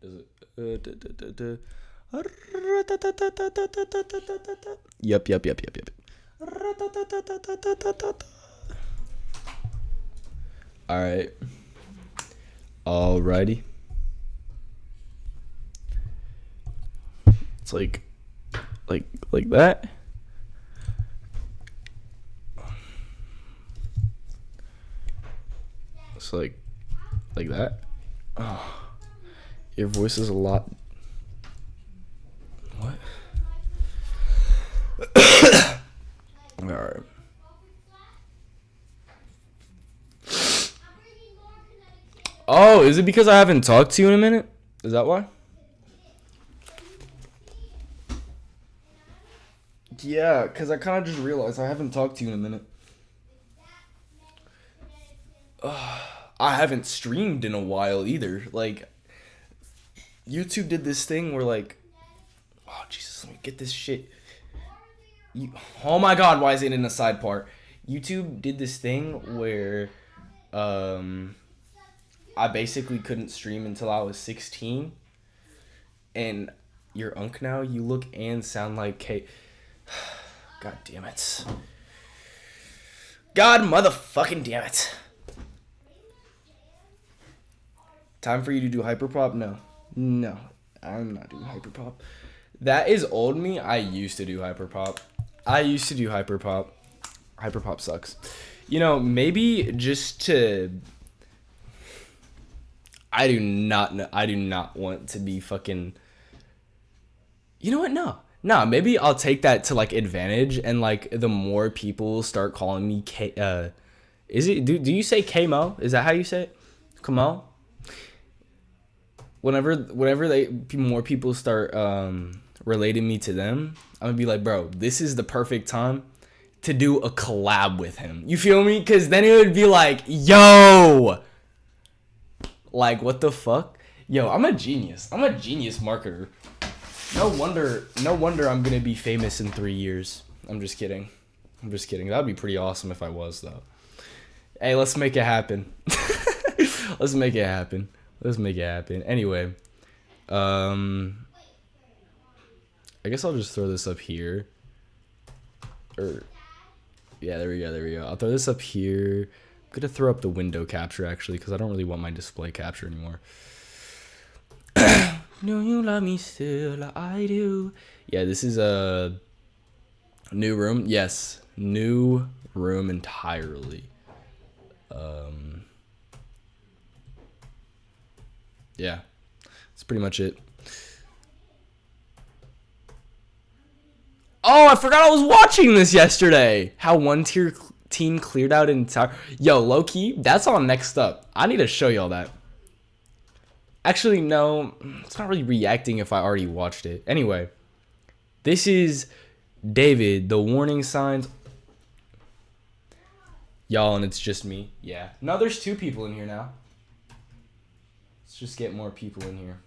Does it? Yep. All right. Alrighty. It's like that. It's like that. Oh, your voice is a lot. What? All right. Oh, is it because I haven't talked to you in a minute? Is that why? Yeah, because I kind of just realized I haven't talked to you in a minute. I haven't streamed in a while either. Like, YouTube did this thing where, like, oh, Jesus, let me get this shit. Oh my God, why is it in a side part? YouTube did this thing where, I basically couldn't stream until I was 16. And you're unk now. You look and sound like Kate. God damn it. God motherfucking damn it. Time for you to do hyperpop? No, I'm not doing hyperpop. That is old me. I used to do hyperpop. Hyperpop sucks. You know, maybe just to. I do not want to be fucking. You know what? No. Maybe I'll take that to like advantage, and like the more people start calling me K. Is it? Do you say K-Mo? Is that how you say it? Kamo? Whenever more people start relating me to them, I'm gonna be like, bro, this is the perfect time to do a collab with him. You feel me? Because then it would be like, yo, like what the fuck? Yo, I'm a genius marketer. No wonder I'm gonna be famous in 3 years. I'm just kidding. That'd be pretty awesome if I was though. Hey, let's make it happen. Let's make it happen. Anyway, I guess I'll just throw this up here. Yeah, there we go. I'll throw this up here. I'm gonna throw up the window capture actually, because I don't really want my display capture anymore. No, you love me still, I do. Yeah, this is a new room. Yes, new room entirely. Yeah, that's pretty much it. Oh, I forgot I was watching this yesterday. How one team cleared out entire. Yo, low key, that's on next up. I need to show y'all that. Actually, no, it's not really reacting if I already watched it. Anyway, this is David, the warning signs. Y'all, and it's just me. Yeah. No, there's 2 people in here now. Let's just get more people in here.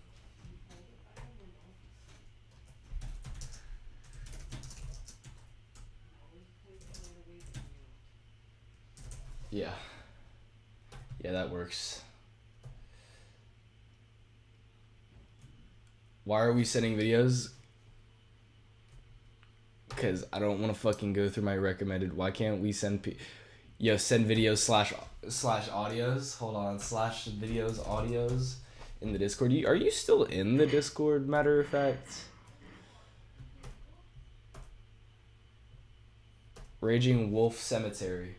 Yeah. Yeah, that works. Why are we sending videos? Because I don't want to fucking go through my recommended. Why can't we send send videos slash audios? Hold on, slash videos audios in the Discord. Are you still in the Discord, matter of fact? Raging Wolf Cemetery.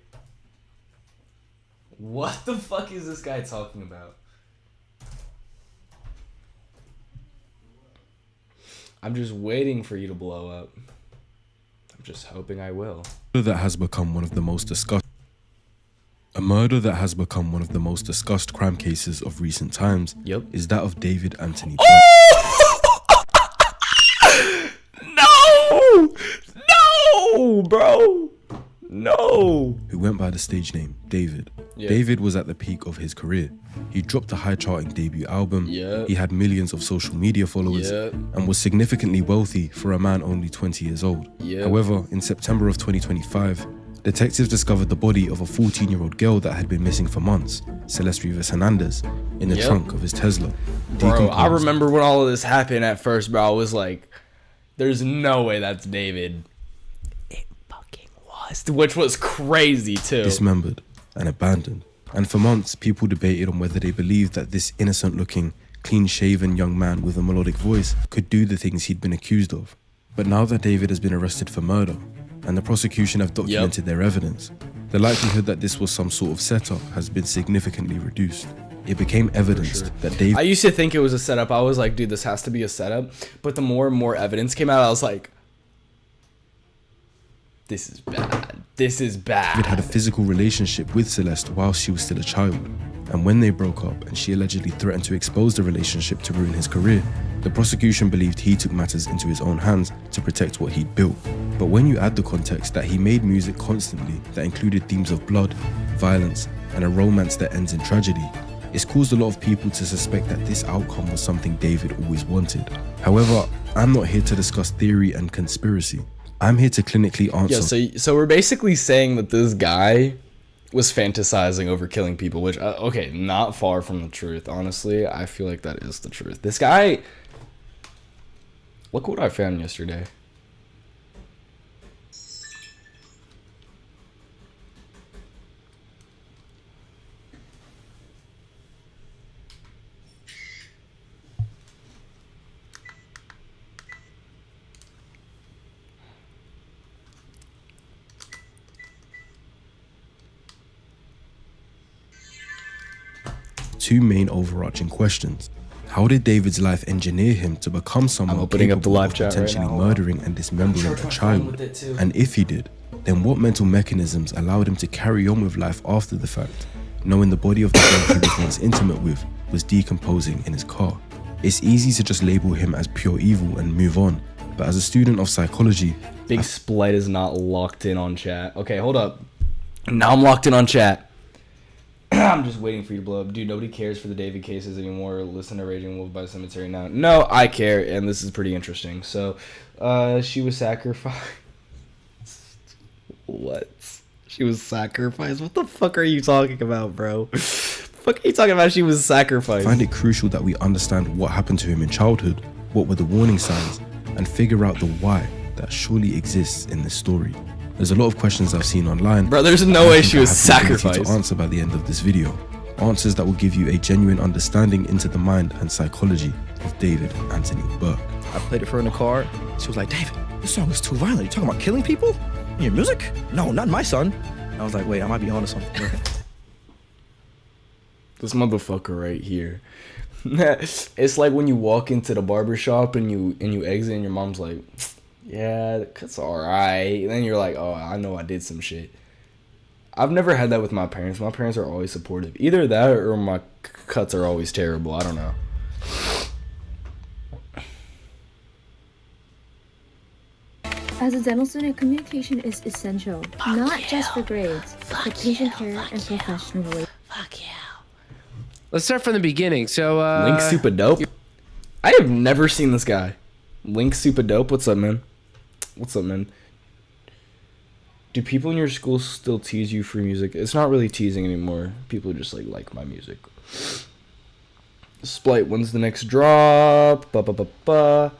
What the fuck is this guy talking about? I'm just waiting for you to blow up. I'm just hoping I will. That has become one of the most discussed. A murder that has become one of the most discussed crime cases of recent times is that of David Anthony Church. No, bro. No. Who went by the stage name David. David was at the peak of his career. He dropped a high-charting debut album. He had millions of social media followers and was significantly wealthy for a man only 20 years old. However, in September of 2025, Detectives discovered the body of a 14-year-old girl that had been missing for months, Celeste Rivas Hernandez, in the trunk of his Tesla. Bro, I remember when all of this happened at first, bro. I was like, there's no way that's David. It fucking was. Which was crazy, too. Dismembered and abandoned. And for months, people debated on whether they believed that this innocent-looking, clean-shaven young man with a melodic voice could do the things he'd been accused of. But now that David has been arrested for murder, and the prosecution have documented their evidence, the likelihood that this was some sort of setup has been significantly reduced. It became evidenced that David... I used to think it was a setup. I was like, dude, this has to be a setup. But the more and more evidence came out, I was like, this is bad. This is bad. David had a physical relationship with Celeste while she was still a child. And when they broke up and she allegedly threatened to expose the relationship to ruin his career, the prosecution believed he took matters into his own hands to protect what he'd built. But when you add the context that he made music constantly that included themes of blood, violence, and a romance that ends in tragedy, it's caused a lot of people to suspect that this outcome was something David always wanted. However, I'm not here to discuss theory and conspiracy. I'm here to clinically answer. Yeah, so we're basically saying that this guy was fantasizing over killing people, which, okay, not far from the truth. Honestly, I feel like that is the truth. This guy, look what I found yesterday. Two main overarching questions. How did David's life engineer him to become someone capable of potentially murdering and dismembering a child? And if he did, then what mental mechanisms allowed him to carry on with life after the fact, knowing the body of the girl he was once intimate with was decomposing in his car? It's easy to just label him as pure evil and move on, but as a student of psychology... Big Splight is not locked in on chat. Okay, hold up. Now I'm locked in on chat. I'm just waiting for you to blow up. Dude, nobody cares for the David cases anymore. Listen to Raging Wolf by the Cemetery now. No, I care, and this is pretty interesting. So, she was sacrificed. What? She was sacrificed? What the fuck are you talking about, bro? Fuck are you talking about? She was sacrificed. I find it crucial that we understand what happened to him in childhood, what were the warning signs, and figure out the why that surely exists in this story. There's a lot of questions I've seen online. Bro, there's no way she was sacrificed. To answer by the end of this video. Answers that will give you a genuine understanding into the mind and psychology of David Anthony Burke. I played it for her in the car. She was like, David, this song is too violent. You talking about killing people in your music? No, not my son. I was like, wait, I might be onto something. This motherfucker right here. It's like when you walk into the barbershop and you exit and your mom's like, yeah, the cut's alright. And then you're like, oh, I know I did some shit. I've never had that with my parents. My parents are always supportive. Either that or my cuts are always terrible. I don't know. As a dental student, communication is essential, not just for grades, but patient care and professional relations. Fuck yeah. Let's start from the beginning. So, Link Super Dope? I have never seen this guy. Link Super Dope? What's up, man? What's up, man? Do people in your school still tease you for music? It's not really teasing anymore. People just like my music. Splight, when's the next drop? Ba ba ba ba.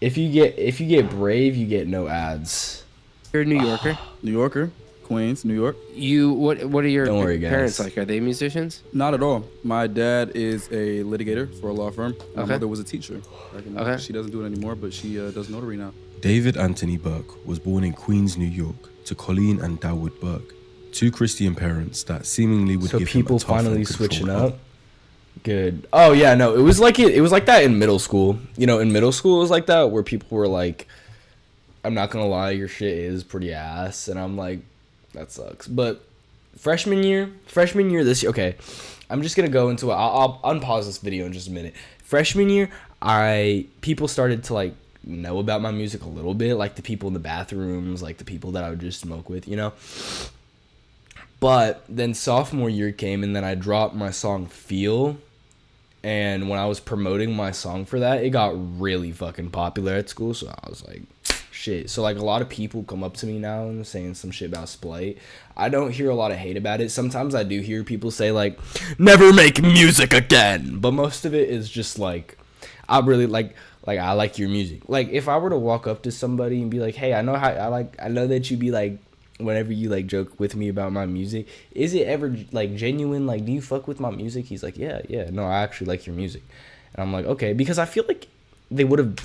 If you get Brave, you get no ads. You're a New Yorker. New Yorker, Queens, New York. What are your parents guys. like? Are they musicians? Not at all. My dad is a litigator for a law firm. My mother was a teacher. Okay. She doesn't do it anymore, but she does notary now. David Anthony Burke was born in Queens, New York, to Colleen and Dawood Burke, two Christian parents that seemingly would give him a tough people and finally controlled switching home. up. Good. Oh yeah, no, it was like that in middle school. You know, in middle school it was like that where people were like, I'm not gonna lie, your shit is pretty ass, and I'm like, that sucks. But freshman year this year, okay, I'm just gonna go into it. I'll unpause this video in just a minute. Freshman year, people started to like know about my music a little bit, like the people in the bathrooms, like the people that I would just smoke with, you know. But then sophomore year came, and then I dropped my song Feel, and when I was promoting my song for that, it got really fucking popular at school, so I was like, shit. So like a lot of people come up to me now and saying some shit about Splay. I don't hear a lot of hate about it. Sometimes I do hear people say like, never make music again. But most of it is just like, I really like I like your music. Like if I were to walk up to somebody and be like, hey, I know that you be like, whenever you like joke with me about my music, is it ever like genuine? Like, do you fuck with my music? He's like, yeah, no, I actually like your music. And I'm like, okay, because I feel like they would have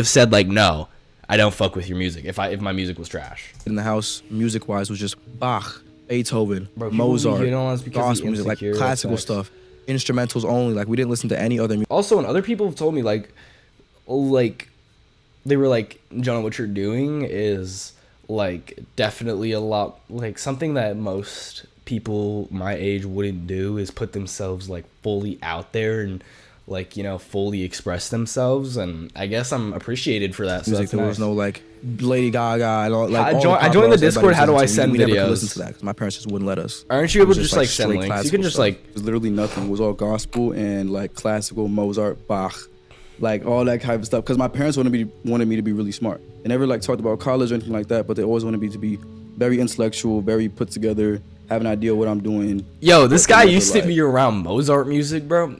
said like, no, I don't fuck with your music if my music was trash. In the house, music wise, was just Bach, Beethoven, Bro, people Mozart, be on us because gospel we music, like insecure, classical that's stuff, instrumentals only. Like we didn't listen to any other music. Also, and other people have told me like they were like, Jonah, what you're doing is like definitely a lot like something that most people my age wouldn't do, is put themselves like fully out there and like, you know, fully express themselves. And I guess I'm appreciated for that. So Music, that's there nice. was no like Lady Gaga and all. Like I joined the Discord. How do I send we videos? never could listen to that because my parents just wouldn't let us. Aren't you able It to was just like send straight links? You can classical just stuff. like It was literally nothing. It was all gospel and like classical, Mozart, Bach, like all that type of stuff. Because my parents wanted me to be really smart. They never like talked about college or anything like that, but they always wanted me to be very intellectual, very put together, have an idea what I'm doing. Yo, this guy used to like, be around Mozart music, bro.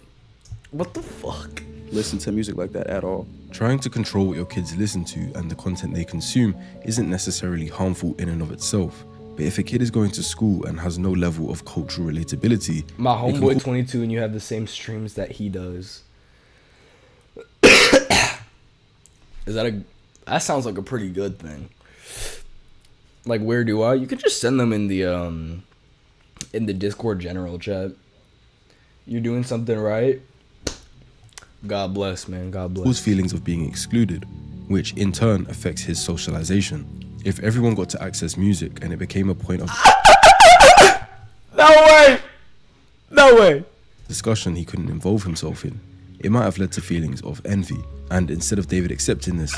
What the fuck? listen to music like that at all. Trying to control what your kids listen to and the content they consume isn't necessarily harmful in and of itself. But if a kid is going to school and has no level of cultural relatability, My it can homeboy 22 and you have the same streams that he does. That sounds like a pretty good thing. Like, where do I? You could just send them in the Discord general chat. You're doing something right. God bless, man. God bless. cause feelings of being excluded, which in turn affects his socialization. If everyone got to access music and it became a point of No way. discussion he couldn't involve himself in, it might have led to feelings of envy. And instead of David accepting this,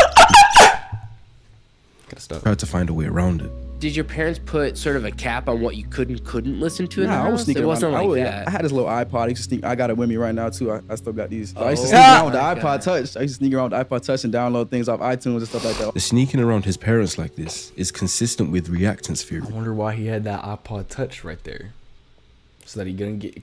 Gotta stop. tried to find a way around it. Did your parents put sort of a cap on what you could and couldn't listen to in the Nah, I was house? sneaking It wasn't around. like I that. had this little iPod. I used to sneak. I got it with me right now too. I still got these. I used to Oh sneak around with the my iPod God. Touch. I used to sneak around with the iPod Touch and download things off iTunes and stuff like that. The sneaking around his parents like this is consistent with reactance theory. I wonder why he had that iPod Touch right there. So that he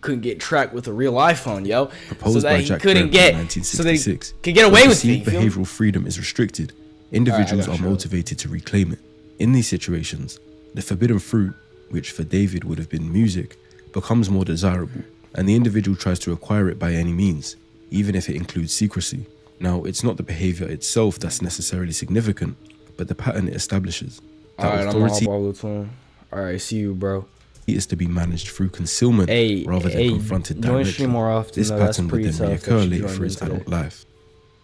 couldn't get tracked with a real iPhone, yo. Proposed so that by he Jack couldn't Tretton get, in so that he 1966. could get away When with it. perceived you feel me? behavioral freedom is restricted, individuals Alright, I are got you. motivated to reclaim it. In these situations, the forbidden fruit, which for David would have been music, becomes more desirable, and the individual tries to acquire it by any means, even if it includes secrecy. Now, it's not the behavior itself that's necessarily significant, but the pattern it establishes. That Alright, I'm gonna authority hop all the time. Alright, see you, bro. is to be managed through concealment rather than confronted join directly. stream more often. This though. That's pattern would pretty then tough. that reoccur you later joined for me his today. adult life.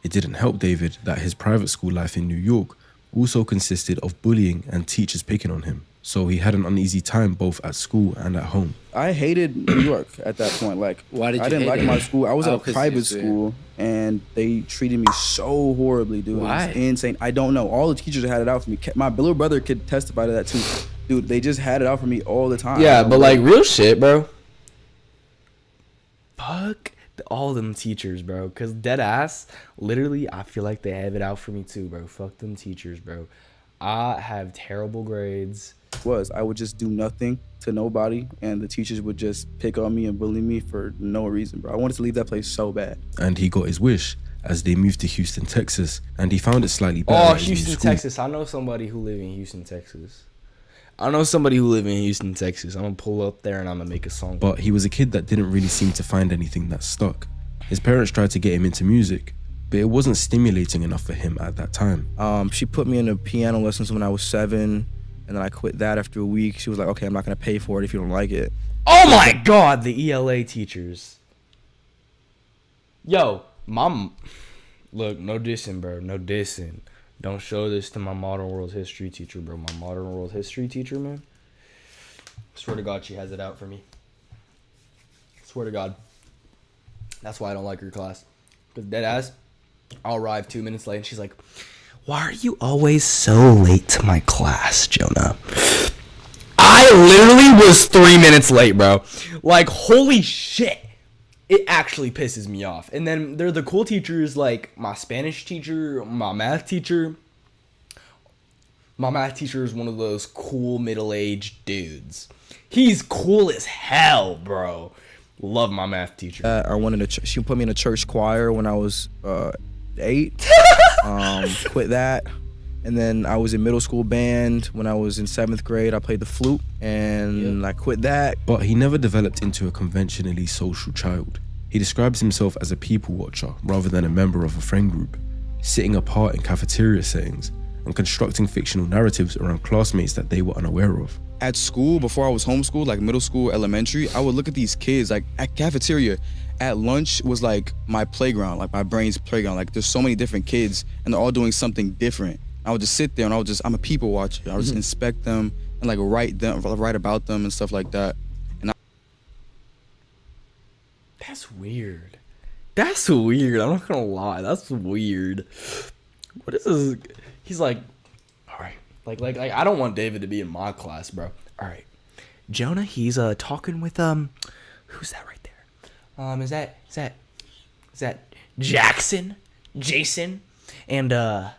It didn't help David that his private school life in New York also consisted of bullying and teachers picking on him. So he had an uneasy time both at school and at home. I hated New York at that point. Like, Why did I you didn't hate like it? my school. I was Oh, at a 'cause you private used to- school, and they treated me so horribly, dude. Why? It was insane. I don't know. All the teachers had it out for me. My little brother could testify to that too. Dude, they just had it out for me all the time. Yeah, but like real shit, bro. Fuck all them teachers, bro. Cause dead ass, literally, I feel like they have it out for me too, bro. Fuck them teachers, bro. I have terrible grades. I would just do nothing to nobody, and the teachers would just pick on me and bully me for no reason, bro. I wanted to leave that place so bad. And he got his wish as they moved to Houston, Texas, and he found it slightly better. Oh, at his new Houston, school. Texas. I know somebody who live in Houston, Texas. I'm gonna pull up there and I'm gonna make a song. But he was a kid that didn't really seem to find anything that stuck. His parents tried to get him into music, but it wasn't stimulating enough for him at that time. She put me into piano lessons when I was 7, and then I quit that after a week. She was like, okay, I'm not gonna pay for it if you don't like it. Oh my god, the ELA teachers. Yo, mom. Look, no dissing, bro. No dissing. Don't show this to my modern world history teacher, bro. My modern world history teacher, man. Swear to God, she has it out for me. Swear to God. That's why I don't like her class. Because dead ass, I'll arrive 2 minutes late and she's like, why are you always so late to my class, Jonah? I literally was 3 minutes late, bro. Like, holy shit. it actually pisses me off. And then they're the cool teachers, like my Spanish teacher, my math teacher. My math teacher is one of those cool middle-aged dudes. He's cool as hell, bro. Love my math teacher. I went in she put me in a church choir when I was 8. Quit that. And then I was in middle school band. When I was in 7th grade, I played the flute, and I quit that. But he never developed into a conventionally social child. He describes himself as a people watcher rather than a member of a friend group, sitting apart in cafeteria settings and constructing fictional narratives around classmates that they were unaware of. At school, before I was homeschooled, like middle school, elementary, I would look at these kids, like at cafeteria, at lunch was like my playground, like my brain's playground. Like there's so many different kids and they're all doing something different. I would just sit there and I'm a people watcher. I would just inspect them and like write about them and stuff like that. And That's weird. That's weird. I'm not gonna lie. That's weird. What is this? He's like, all right. Like I don't want David to be in my class, bro. All right. Jonah, he's talking with who's that right there? Is that Jackson? Jason? And it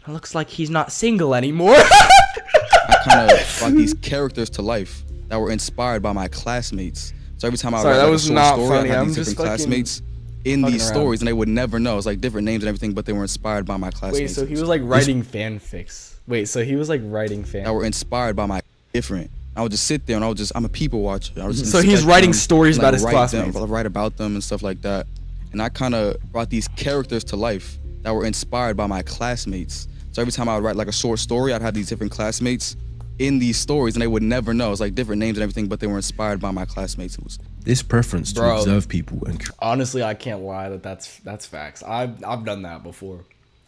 looks like he's not single anymore. I kind of brought these characters to life that were inspired by my classmates. So every time I write like a short story, I had these different classmates in these stories, and they would never know. It's like different names and everything, but they were inspired by my classmates. Wait, so he was like writing fanfics. That were inspired by my different. I would just sit there and I'm a people watcher. So he's writing stories about his classmates. Write about them and stuff like that. And I kind of brought these characters to life that were inspired by my classmates. So every time I would write like a short story, I'd have these different classmates in these stories, and they would never know. It's like different names and everything, but they were inspired by my classmates. It was this preference to observe people and honestly, I can't lie that's facts. I've done that before.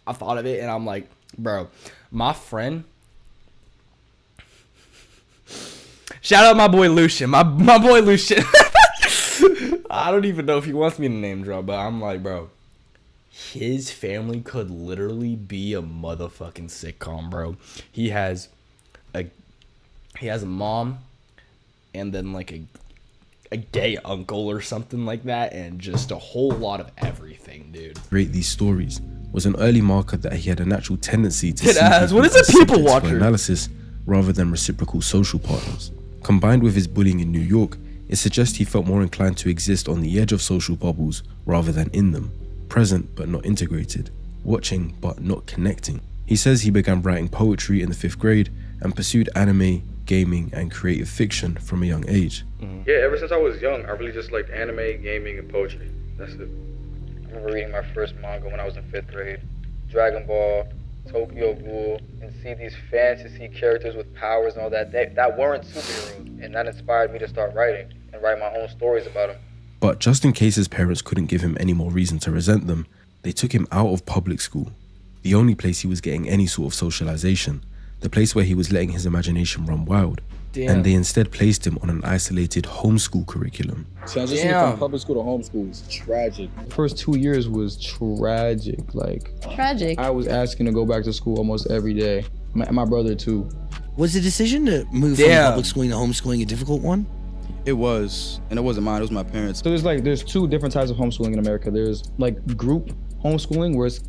I thought of it and I'm like, bro, my friend. Shout out my boy Lucian. My boy Lucian. I don't even know if he wants me to name drop, but I'm like, bro, his family could literally be a motherfucking sitcom, bro. He has a mom and then like a gay uncle or something like that, and just a whole lot of everything, dude. Create these stories was an early marker that he had a natural tendency to see what is a people watcher analysis rather than reciprocal social partners. Combined with his bullying in New York, it suggests he felt more inclined to exist on the edge of social bubbles rather than in them, present but not integrated, watching but not connecting. He says he began writing poetry in the 5th grade and pursued anime, gaming, and creative fiction from a young age. Yeah, ever since I was young, I really just liked anime, gaming, and poetry. That's it. I remember reading my first manga when I was in 5th grade. Dragon Ball, Tokyo Ghoul, and see these fantasy characters with powers and all that. That weren't superheroes, and that inspired me to start writing and write my own stories about them. But just in case his parents couldn't give him any more reason to resent them, they took him out of public school, the only place he was getting any sort of socialization, the place where he was letting his imagination run wild. Damn. And they instead placed him on an isolated homeschool curriculum. Transitioning from public school to homeschool is tragic. First 2 years was tragic. Tragic. I was asking to go back to school almost every day. My brother too. Was the decision to move from public schooling to homeschooling a difficult one? It was, and it wasn't mine, it was my parents. So there's 2 different types of homeschooling in America. There's like group homeschooling, where it's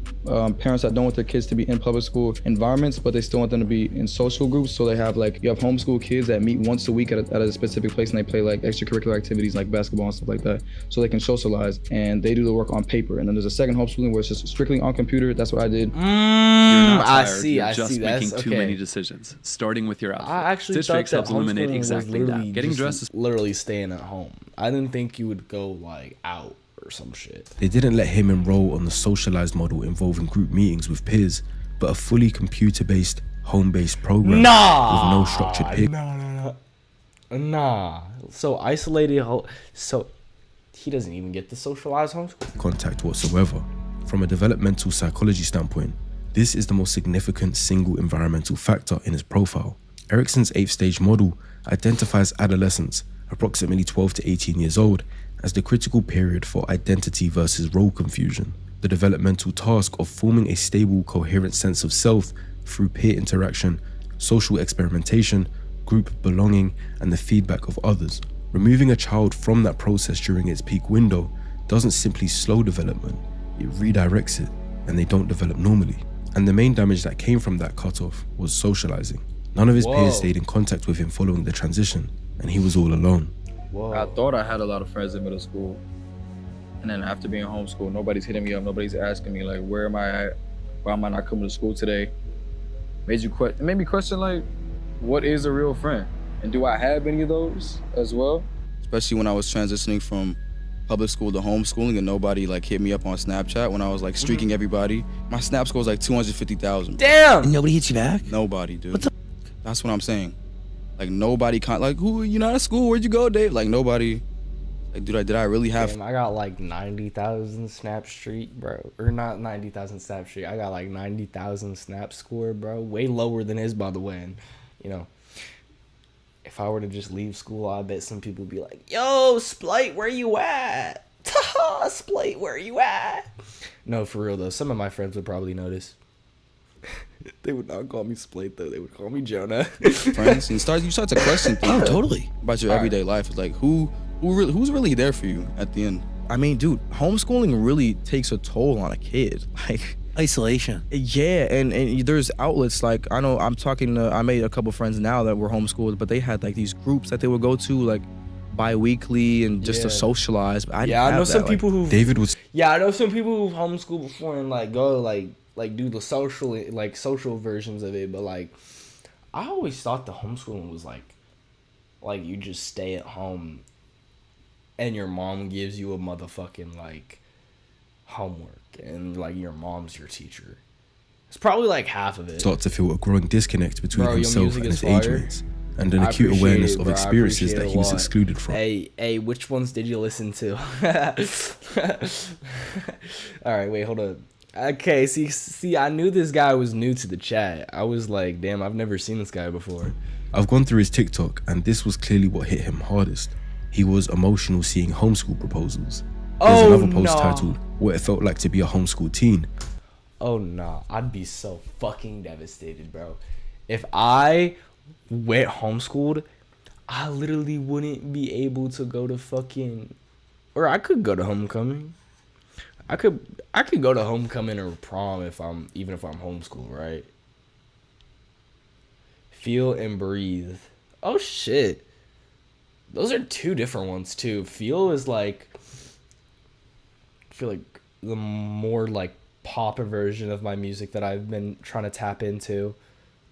parents that don't want their kids to be in public school environments, but they still want them to be in social groups. So they have you have homeschool kids that meet once a week at a specific place, and they play like extracurricular activities like basketball and stuff like that, so they can socialize, and they do the work on paper. And then there's a second homeschooling where it's just strictly on computer. That's what I did. I see. You're I just see. making That's too okay. many decisions, starting with your outfit. I actually Stitch thought Fix that helps eliminate homeschooling was exactly that. literally Getting just dressed is literally staying at home. I didn't think you would go out or some shit. They didn't let him enroll on the socialized model involving group meetings with peers, but a fully computer-based, home-based program with no structured peer Nah. So isolated. So he doesn't even get the socialized homeschool contact whatsoever. From a developmental psychology standpoint, this is the most significant single environmental factor in his profile. Erikson's 8th stage model identifies adolescents, approximately 12 to 18 years old, as the critical period for identity versus role confusion, the developmental task of forming a stable, coherent sense of self through peer interaction, social experimentation, group belonging, and the feedback of others. Removing a child from that process during its peak window doesn't simply slow development, it redirects it, and they don't develop normally. And the main damage that came from that cutoff was socializing. None of his peers stayed in contact with him following the transition, and he was all alone. I thought I had a lot of friends in middle school. And then after being homeschooled, nobody's hitting me up, nobody's asking me like, where am I at? Why am I not coming to school today? It made me question like, what is a real friend? And do I have any of those as well? Especially when I was transitioning from public school to homeschooling and nobody like hit me up on Snapchat when I was like streaking everybody. My Snap score was like 250,000. Damn! And nobody hits you back? Nobody, dude. What the That's what I'm saying. Like nobody, like who, you not at school? Where'd you go, Dave? Like nobody, like did I really have? Damn, I got like 90,000 Snap Street, bro. Or not 90,000 Snap Street. I got like 90,000 Snap score, bro. Way lower than his, by the way. And, you know, if I were to just leave school, I bet some people would be like, yo, Splite, where you at? Splite, where you at? No, for real, though. Some of my friends would probably notice. They would not call me Splite, though. They would call me Jonah. Friends, and you start to question things totally. about your everyday life. It's like, who's really there for you at the end? I mean, dude, homeschooling really takes a toll on a kid. Like, isolation. Yeah, and there's outlets like I know I made a couple friends now that were homeschooled, but they had like these groups that they would go to like bi-weekly and just to socialize. But I know some people who David was. Yeah, I know some people who've homeschooled before and like go like do the social versions of it, but like I always thought the homeschooling was like you just stay at home and your mom gives you a motherfucking like homework and like your mom's your teacher. It's probably like half of it. Start to feel a growing disconnect between himself and his age mates, and an acute appreciate awareness it, of bro. experiences I that appreciate he was it a lot. excluded from. Hey, which ones did you listen to? All right, wait, hold up. Okay, see, I knew this guy was new to the chat. I was like, damn, I've never seen this guy before. I've gone through his TikTok, and this was clearly what hit him hardest. He was emotional seeing homeschool proposals. There's another post titled, What It Felt Like to Be a Homeschool Teen. Oh, no, I'd be so fucking devastated, bro. If I went homeschooled, I literally wouldn't be able to go to fucking... Or I could go to homecoming. I could go to homecoming or prom even if I'm homeschooled, right? Feel and breathe. Oh shit. Those are two different ones too. Feel is like I feel like the more like pop version of my music that I've been trying to tap into.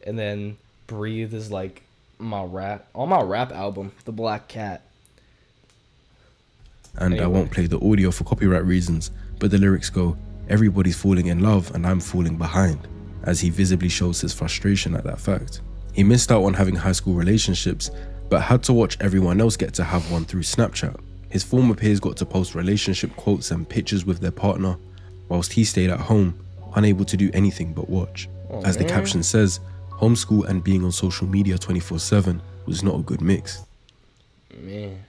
And then breathe is like my rap album, The Black Cat. And Anyway. I won't play the audio for copyright reasons, but the lyrics go, everybody's falling in love and I'm falling behind, as he visibly shows his frustration at that fact. He missed out on having high school relationships, but had to watch everyone else get to have one through Snapchat. His former peers got to post relationship quotes and pictures with their partner, whilst he stayed at home, unable to do anything but watch. As the caption says, homeschool and being on social media 24/7 was not a good mix. Man,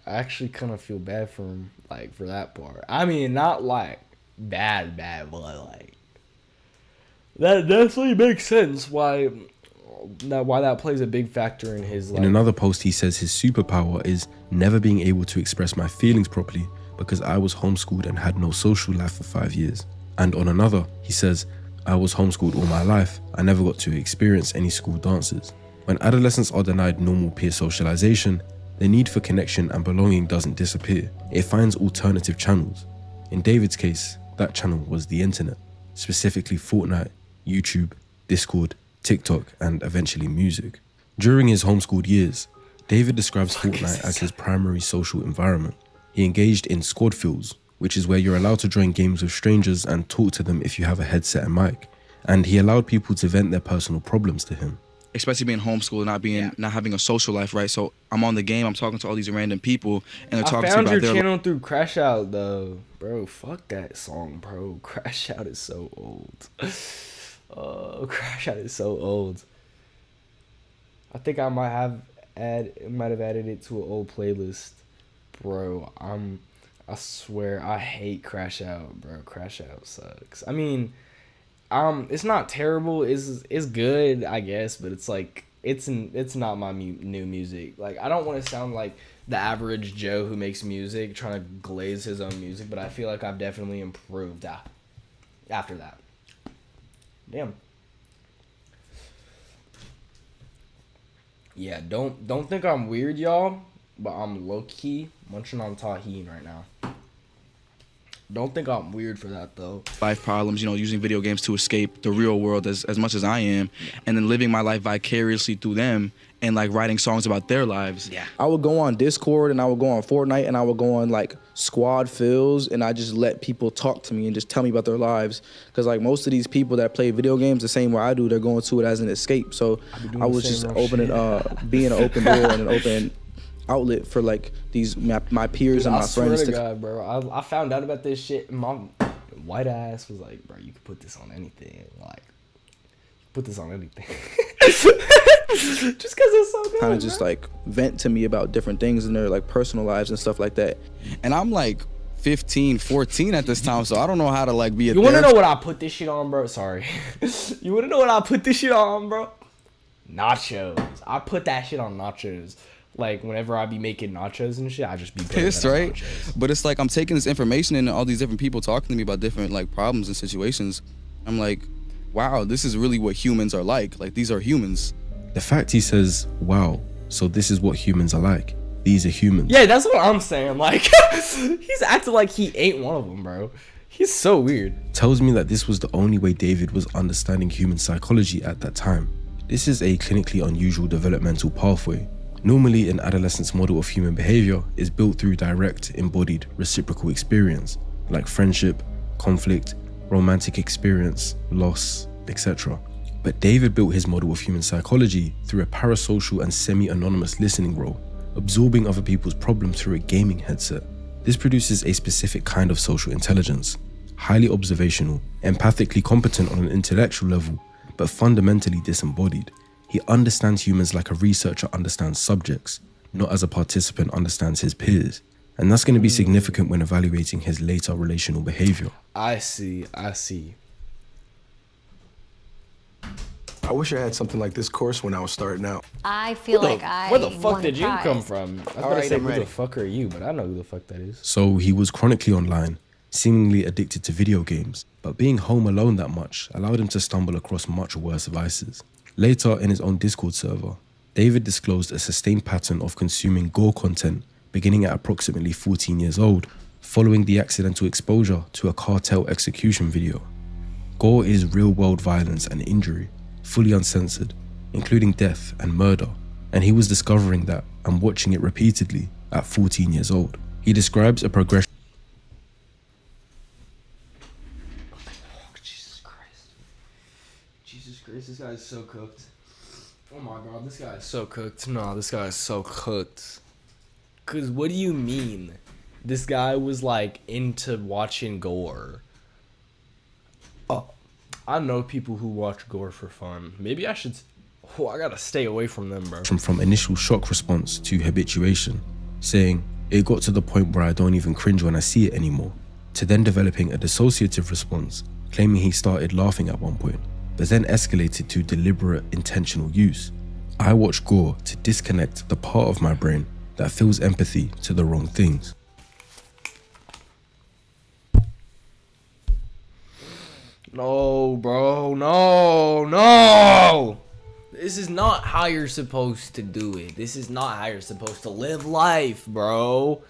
I actually kind of feel bad for him, like, for that part. I mean, not, like, bad, but, like, that definitely makes sense why that plays a big factor in his life. In another post, he says his superpower is never being able to express my feelings properly because I was homeschooled and had no social life for 5 years. And on another, he says, I was homeschooled all my life. I never got to experience any school dances. When adolescents are denied normal peer socialization, the need for connection and belonging doesn't disappear. It finds alternative channels. In David's case, that channel was the internet, specifically Fortnite, YouTube, Discord, TikTok, and eventually music. During his homeschooled years, David describes Fortnite as his primary social environment. He engaged in squad fields, which is where you're allowed to join games with strangers and talk to them if you have a headset and mic. And he allowed people to vent their personal problems to him. Especially being homeschooled and not having a social life, right? So I'm on the game, I'm talking to all these random people, and they're talking to me about I found their your channel through Crash Out, though. Bro, fuck that song, bro. Crash Out is so old. Crash Out is so old. I think I might have added it to an old playlist. Bro, I swear I hate Crash Out, bro. Crash Out sucks. I mean, it's not terrible. It's good, I guess, but it's like it's not my new music. Like, I don't want to sound like the average Joe who makes music trying to glaze his own music, but I feel like I've definitely improved after that. Damn. Yeah, don't think I'm weird, y'all, but I'm low-key munching on Tajín right now. Don't think I'm weird for that, though. Life problems, using video games to escape the real world as much as I am, and then living my life vicariously through them and like writing songs about their lives. Yeah. I would go on Discord and I would go on Fortnite and I would go on like squad fills and I just let people talk to me and just tell me about their lives. Cause like most of these people that play video games the same way I do, they're going to it as an escape. So I was just opening, being an open door and an open outlet for like these my peers and my friends. I swear to God, bro, I found out about this shit and my white ass was like, bro, you could put this on anything. Like, put this on anything. Just because it's so good. Kind of just like vent to me about different things in their like personal lives and stuff like that. And I'm like 15, 14 at this time, so I don't know how to like be a You want to know what I put this shit on, bro? Sorry. You want to know what I put this shit on, bro? Nachos. I put that shit on nachos. Like, whenever I be making nachos and shit, I just be pissed, right? But it's like I'm taking this information and all these different people talking to me about different like problems and situations. I'm like, wow, this is really what humans are like. Like, these are humans. The fact he says, wow, so this is what humans are like. These are humans. Yeah, that's what I'm saying. Like, he's acting like he ain't one of them, bro. He's so weird. Tells me that this was the only way David was understanding human psychology at that time. This is a clinically unusual developmental pathway. Normally, an adolescent's model of human behavior is built through direct, embodied, reciprocal experience, like friendship, conflict, romantic experience, loss, etc. But David built his model of human psychology through a parasocial and semi-anonymous listening role, absorbing other people's problems through a gaming headset. This produces a specific kind of social intelligence, highly observational, empathically competent on an intellectual level, but fundamentally disembodied. He understands humans like a researcher understands subjects, not as a participant understands his peers. And that's going to be significant when evaluating his later relational behavior. I see. I wish I had something like this course when I was starting out. I feel Where the fuck did you come from? I was about to say, who the fuck are you? But I know who the fuck that is. So he was chronically online, seemingly addicted to video games, but being home alone that much allowed him to stumble across much worse vices. Later, in his own Discord server, David disclosed a sustained pattern of consuming gore content beginning at approximately 14 years old, following the accidental exposure to a cartel execution video. Gore is real-world violence and injury, fully uncensored, including death and murder, and he was discovering that and watching it repeatedly at 14 years old. He describes a progression. Jesus Christ, this guy is so cooked. Oh my God, this guy is so cooked. No, this guy is so cooked. Cause what do you mean? This guy was like into watching gore. Oh, I know people who watch gore for fun. Maybe I should. Oh, I gotta stay away from them, bro. From initial shock response to habituation, saying, it got to the point where I don't even cringe when I see it anymore, to then developing a dissociative response, claiming he started laughing at one point, but then escalated to deliberate intentional use. I watch gore to disconnect the part of my brain that feels empathy to the wrong things. No, bro, no. This is not how you're supposed to do it. This is not how you're supposed to live life, bro.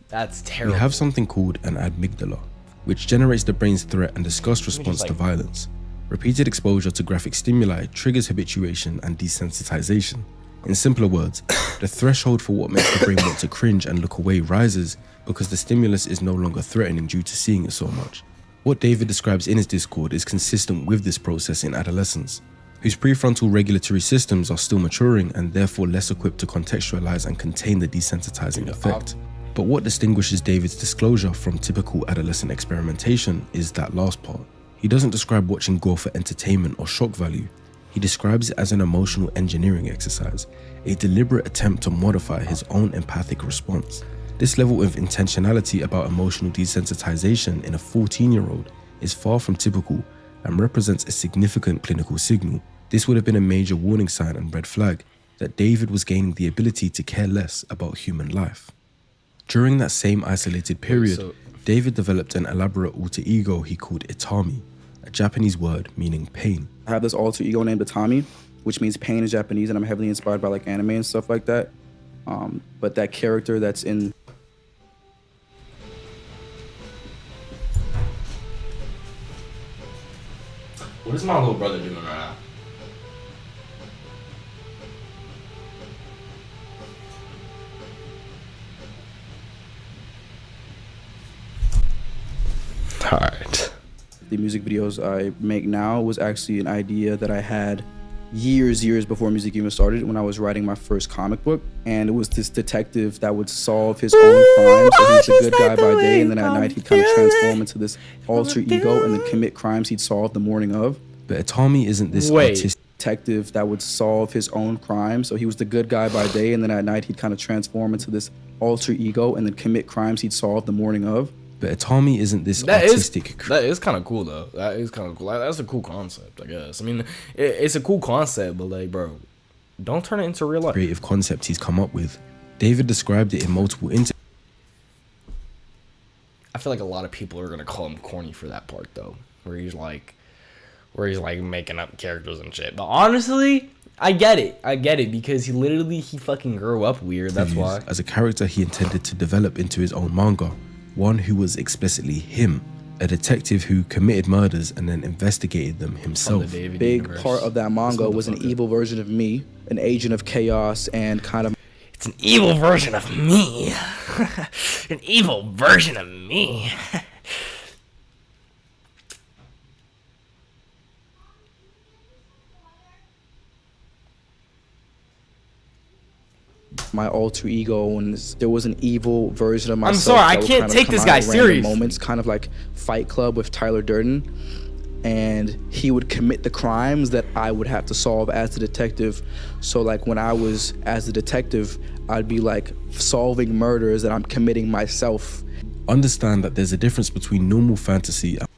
That's terrible. We have something called an amygdala, which generates the brain's threat and disgust response to violence. Repeated exposure to graphic stimuli triggers habituation and desensitization. In simpler words, the threshold for what makes the brain want to cringe and look away rises because the stimulus is no longer threatening due to seeing it so much. What David describes in his Discord is consistent with this process in adolescents, whose prefrontal regulatory systems are still maturing and therefore less equipped to contextualize and contain the desensitizing effect. But what distinguishes David's disclosure from typical adolescent experimentation is that last part. He doesn't describe watching gore for entertainment or shock value. He describes it as an emotional engineering exercise, a deliberate attempt to modify his own empathic response. This level of intentionality about emotional desensitization in a 14-year-old is far from typical and represents a significant clinical signal This would have been a major warning sign and red flag that David was gaining the ability to care less about human life. During that same isolated period, David developed an elaborate alter ego he called Itami, a Japanese word meaning pain. I have this alter ego named Itami, which means pain in Japanese, and I'm heavily inspired by like anime and stuff like that. But that character that's in... What is my little brother doing right now? Alright. The music videos I make now was actually an idea that I had years before music even started, when I was writing my first comic book. And it was this detective that would solve his own crimes. So he's a good guy by day, and then at night he'd kind of transform into this alter ego and then commit crimes he'd solved the morning of. But Itami isn't this artistic detective that would solve his own crimes. So he was the good guy by day, and then at night he'd kind of transform into this alter ego and then commit crimes he'd solved the morning of. But Itami isn't this artistic... That is kind of cool, though. That is kind of cool. That's a cool concept, I guess. I mean, it's a cool concept, but like, bro, don't turn it into real life. Creative concept he's come up with. David described it in multiple interviews. I feel like a lot of people are gonna call him corny for that part, though, where he's like making up characters and shit. But honestly, I get it because he fucking grew up weird. That's why. As a character he intended to develop into his own manga, one who was explicitly him, a detective who committed murders and then investigated them himself. Big part of that manga was an evil version of me, an agent of chaos, and kind of... It's an evil version of me. An evil version of me. my alter ego, and there was an evil version of myself. I'm sorry, I can't take this guy serious. Moments, kind of like Fight Club with Tyler Durden, and he would commit the crimes that I would have to solve as the detective. So like when I was as the detective, I'd be like solving murders that I'm committing myself. Understand that there's a difference between normal fantasy and...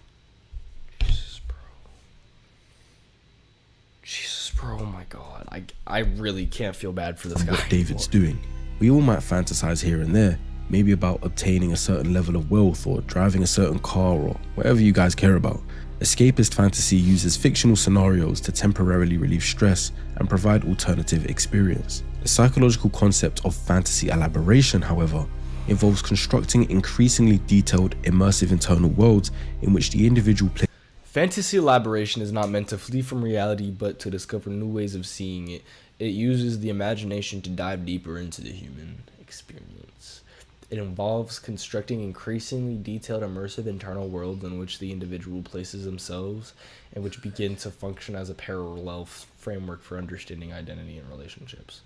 Jesus, bro, oh my god. I really can't feel bad for this guy. What David's doing. We all might fantasize here and there, maybe about obtaining a certain level of wealth or driving a certain car or whatever you guys care about. Escapist fantasy uses fictional scenarios to temporarily relieve stress and provide alternative experience. The psychological concept of fantasy elaboration, however, involves constructing increasingly detailed, immersive internal worlds in which the individual plays. Fantasy elaboration is not meant to flee from reality, but to discover new ways of seeing it. It uses the imagination to dive deeper into the human experience. It involves constructing increasingly detailed, immersive internal worlds in which the individual places themselves and which begin to function as a parallel framework for understanding identity and relationships.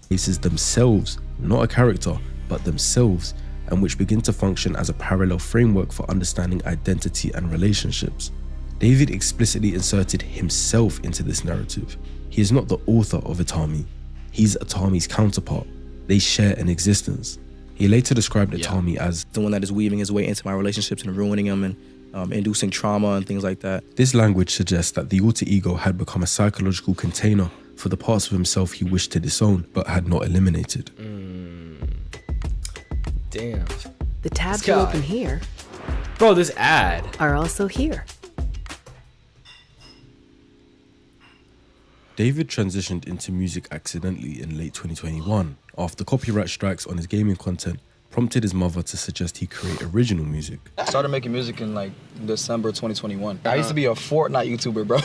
Places themselves, not a character, but themselves, and which begin to function as a parallel framework for understanding identity and relationships. David explicitly inserted himself into this narrative. He is not the author of Itami. He's Itami's counterpart. They share an existence. He later described Itami as the one that is weaving his way into my relationships and ruining them and inducing trauma and things like that. This language suggests that the alter ego had become a psychological container for the parts of himself he wished to disown but had not eliminated. Damn. The tabs you open here, bro, this ad, are also here. David transitioned into music accidentally in late 2021 after copyright strikes on his gaming content prompted his mother to suggest he create original music. I started making music in like December 2021. I used to be a Fortnite YouTuber, bro.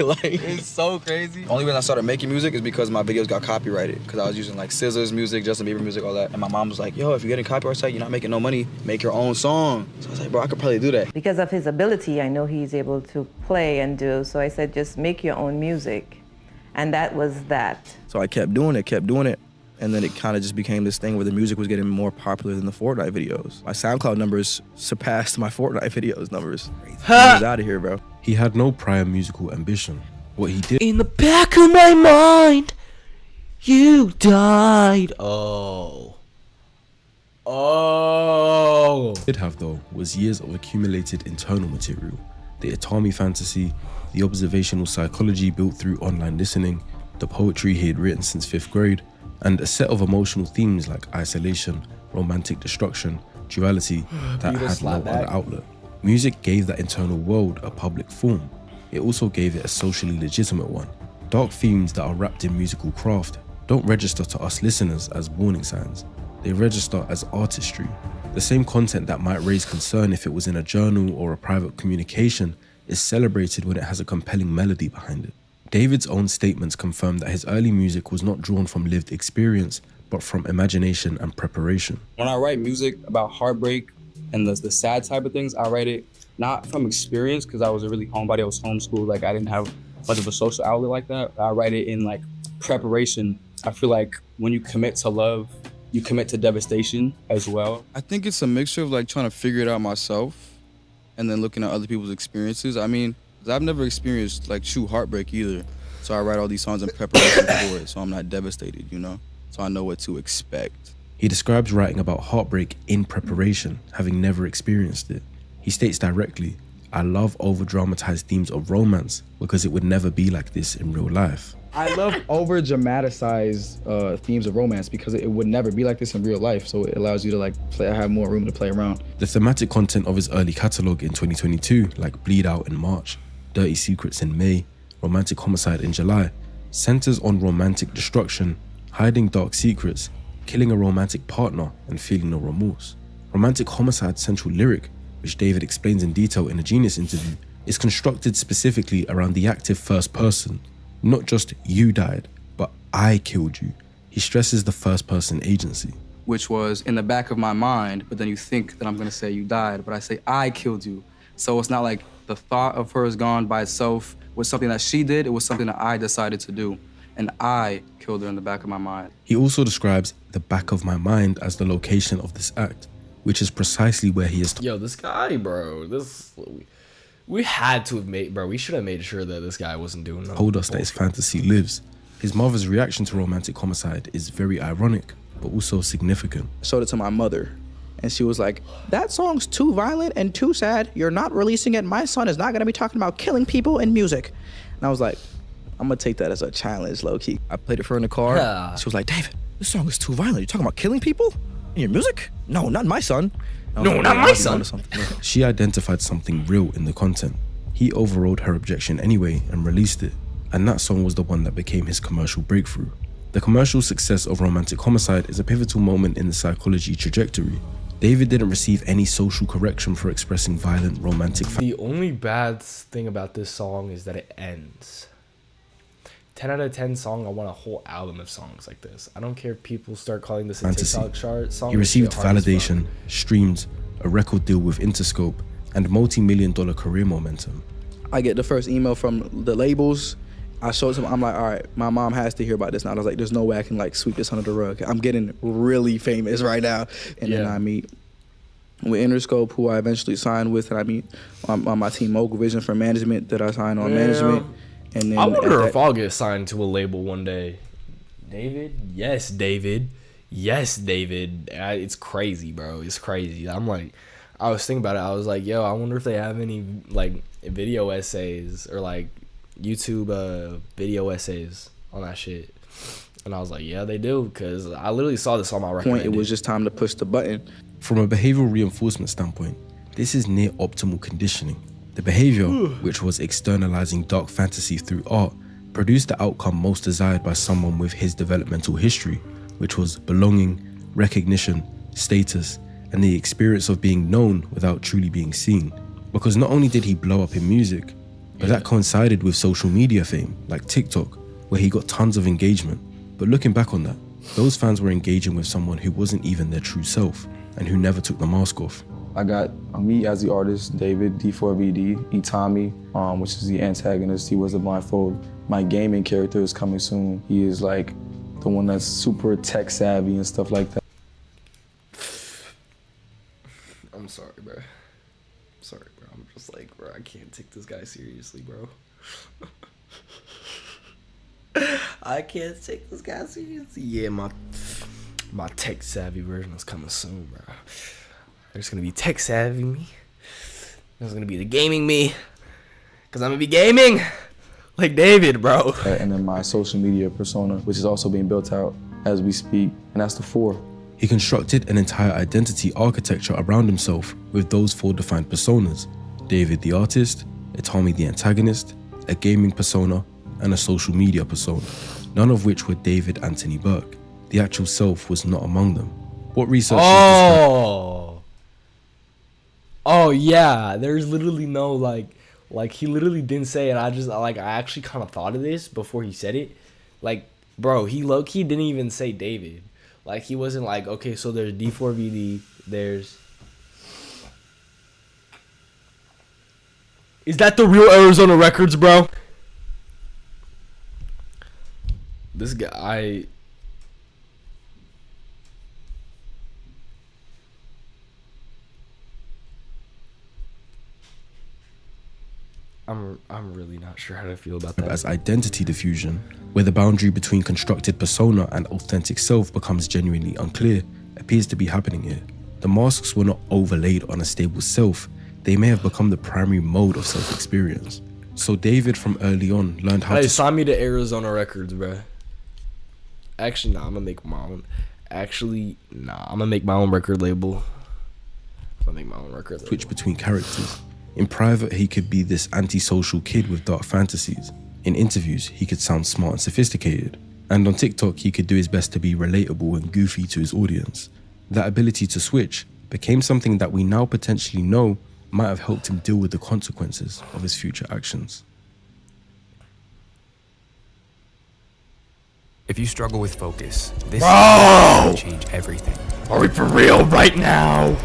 Like, it's so crazy. The only reason I started making music is because my videos got copyrighted, because I was using like Scissors music, Justin Bieber music, all that. And my mom was like, yo, if you're getting copyright strike, you're not making no money, make your own song. So I was like, bro, I could probably do that. Because of his ability, I know he's able to play and do, so I said, just make your own music. And that was that. So I kept doing it. And then it kind of just became this thing where the music was getting more popular than the Fortnite videos. My SoundCloud numbers surpassed my Fortnite videos numbers. I was out of here, bro. He had no prior musical ambition. What he did in the back of my mind, you died. Did have though was years of accumulated internal material the Itami fantasy, the observational psychology built through online listening, the poetry he had written since 5th grade, and a set of emotional themes like isolation, romantic destruction, duality that had no other outlet. Music gave that internal world a public form. It also gave it a socially legitimate one. Dark themes that are wrapped in musical craft don't register to us listeners as warning signs. They register as artistry. The same content that might raise concern if it was in a journal or a private communication is celebrated when it has a compelling melody behind it. David's own statements confirm that his early music was not drawn from lived experience, but from imagination and preparation. When I write music about heartbreak and the sad type of things, I write it not from experience, because I was a really homebody. I was homeschooled. Like, I didn't have much of a social outlet like that. I write it in like preparation. I feel like when you commit to love, you commit to devastation as well. I think it's a mixture of like trying to figure it out myself and then looking at other people's experiences. I mean, 'cause I've never experienced like true heartbreak either. So I write all these songs in preparation for it, so I'm not devastated, you know? So I know what to expect. He describes writing about heartbreak in preparation, having never experienced it. He states directly, "I love over-dramatized themes of romance because it would never be like this in real life." I love over dramatized themes of romance because it would never be like this in real life. So it allows you to like have more room to play around. The thematic content of his early catalogue in 2022, like Bleed Out in March, Dirty Secrets in May, Romantic Homicide in July, centers on romantic destruction, hiding dark secrets, killing a romantic partner, and feeling no remorse. Romantic Homicide's central lyric, which David explains in detail in a Genius interview, is constructed specifically around the active first person. Not just you died, but I killed you. He stresses the first person agency. Which was in the back of my mind, but then you think that I'm gonna say you died, but I say I killed you. So it's not like the thought of her is gone by itself was something that she did, it was something that I decided to do. And I killed her in the back of my mind. He also describes the back of my mind as the location of this act, which is precisely where he is. Yo, this guy, bro, we had to have made, bro, we should have made sure that this guy wasn't doing nothing. Told us that his fantasy lives. His mother's reaction to Romantic Homicide is very ironic, but also significant. I showed it to my mother, and she was like, "That song's too violent and too sad. You're not releasing it. My son is not gonna be talking about killing people in music." And I was like, I'm gonna take that as a challenge, low key. I played it for her in the car. Yeah. She was like, "David, this song is too violent. You're talking about killing people in your music? No, not my son." No, not my son. She identified something real in the content. He overrode her objection anyway and released it, and that song was the one that became his commercial breakthrough. The commercial success of Romantic Homicide is a pivotal moment in the psychology trajectory. David didn't receive any social correction for expressing violent romantic. The only bad thing about this song is that it ends. 10 out of 10 song, I want a whole album of songs like this. I don't care if people start calling this a Fantasy. TikTok chart song. He received validation, streams, a record deal with Interscope, and multi-million-dollar career momentum. I get the first email from the labels. I showed them, I'm like, all right, my mom has to hear about this now. I was like, there's no way I can like sweep this under the rug. I'm getting really famous right now. And then I meet with Interscope, who I eventually signed with, and I meet on my team, Mogul Vision for management, that I signed on management. And then I wonder if I'll get signed to a label one day. David? Yes, David. Yes, David. It's crazy, bro. It's crazy. I'm like, I was thinking about it. I was like, yo, I wonder if they have any like video essays or like YouTube video essays on that shit. And I was like, yeah, they do, because I literally saw this on my record. It was just time to push the button. From a behavioral reinforcement standpoint, this is near optimal conditioning. The behavior, which was externalizing dark fantasy through art, produced the outcome most desired by someone with his developmental history, which was belonging, recognition, status, and the experience of being known without truly being seen. Because not only did he blow up in music, but that coincided with social media fame, like TikTok, where he got tons of engagement. But looking back on that, those fans were engaging with someone who wasn't even their true self, and who never took the mask off. I got me as the artist, David, D4VD, Itami, which is the antagonist. He was a blindfold. My gaming character is coming soon. He is like the one that's super tech savvy and stuff like that. I'm sorry, bro. Sorry, bro. I'm just like, bro, I can't take this guy seriously, bro. I can't take this guy seriously. Yeah, my tech savvy version is coming soon, bro. There's gonna be tech savvy me. There's gonna be the gaming me. Cause I'm gonna be gaming like David, bro. And then my social media persona, which is also being built out as we speak. And that's the 4. He constructed an entire identity architecture around himself with those 4 defined personas: David the artist, Itami the antagonist, a gaming persona, and a social media persona, none of which were David Anthony Burke. The actual self was not among them. What research Oh yeah, there's literally no like he literally didn't say it. I actually kind of thought of this before he said it. Like, bro, he low-key didn't even say David. Like, he wasn't like, okay, so there's D4VD, there's... Is that the real Arizona Records, bro? This guy... I'm really not sure how to feel about that. As identity diffusion, where the boundary between constructed persona and authentic self becomes genuinely unclear, appears to be happening here. The masks were not overlaid on a stable self, they may have become the primary mode of self-experience. So David from early on learned how to... sign me to Arizona Records, bro. Actually, nah, I'm gonna make my own. I'm gonna make my own record label. Switch between characters. In private, he could be this antisocial kid with dark fantasies. In interviews, he could sound smart and sophisticated. And on TikTok, he could do his best to be relatable and goofy to his audience. That ability to switch became something that we now potentially know might have helped him deal with the consequences of his future actions. If you struggle with focus, this will change everything. Are we for real right now?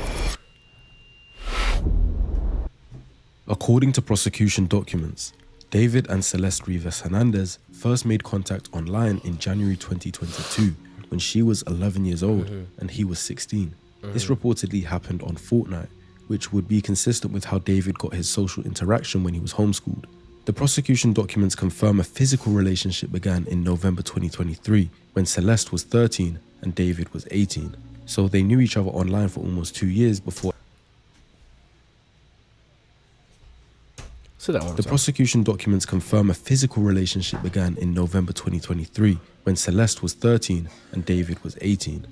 According to prosecution documents, David and Celeste Rivas Hernandez first made contact online in January 2022 when she was 11 years old and he was 16. This reportedly happened on Fortnite, which would be consistent with how David got his social interaction when he was homeschooled. The prosecution documents confirm a physical relationship began in November 2023 when Celeste was 13 and David was 18. So they knew each other online for almost 2 years before. The prosecution documents confirm a physical relationship began in November 2023 when Celeste was 13 and David was 18.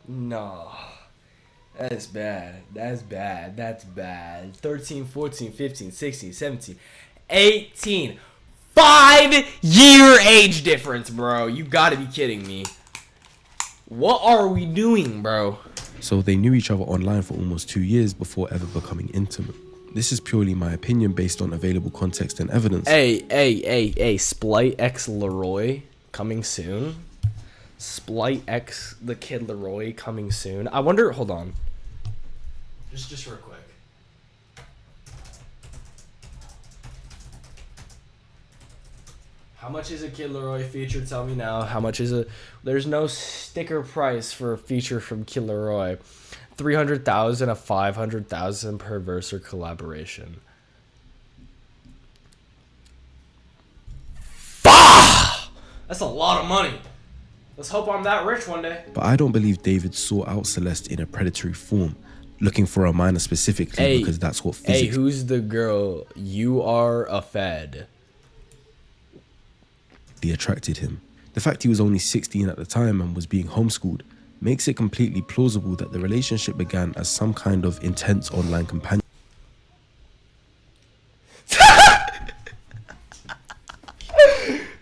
No. That's bad. That's bad. That's bad. 13, 14, 15, 16, 17, 18. 5-year age difference, bro. You gotta be kidding me. What are we doing, bro? So they knew each other online for almost 2 years before ever becoming intimate. This is purely my opinion based on available context and evidence. Hey, Splight X Leroy coming soon. Splight X the Kid Leroy coming soon. I wonder, hold on. Just real quick. How much is a Kid Leroy feature? Tell me now. How much is it? There's no sticker price for a feature from Kid Leroy. 300,000 to 500,000 per verse or collaboration. That's a lot of money. Let's hope I'm that rich one day. But I don't believe David sought out Celeste in a predatory form, looking for a minor specifically because that's what physics... Hey, who's the girl? You are a fed. ...attracted him. The fact he was only 16 at the time and was being homeschooled makes it completely plausible that the relationship began as some kind of intense online companion.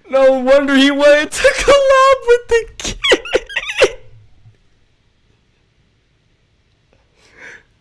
No wonder he wanted to collab with the kid.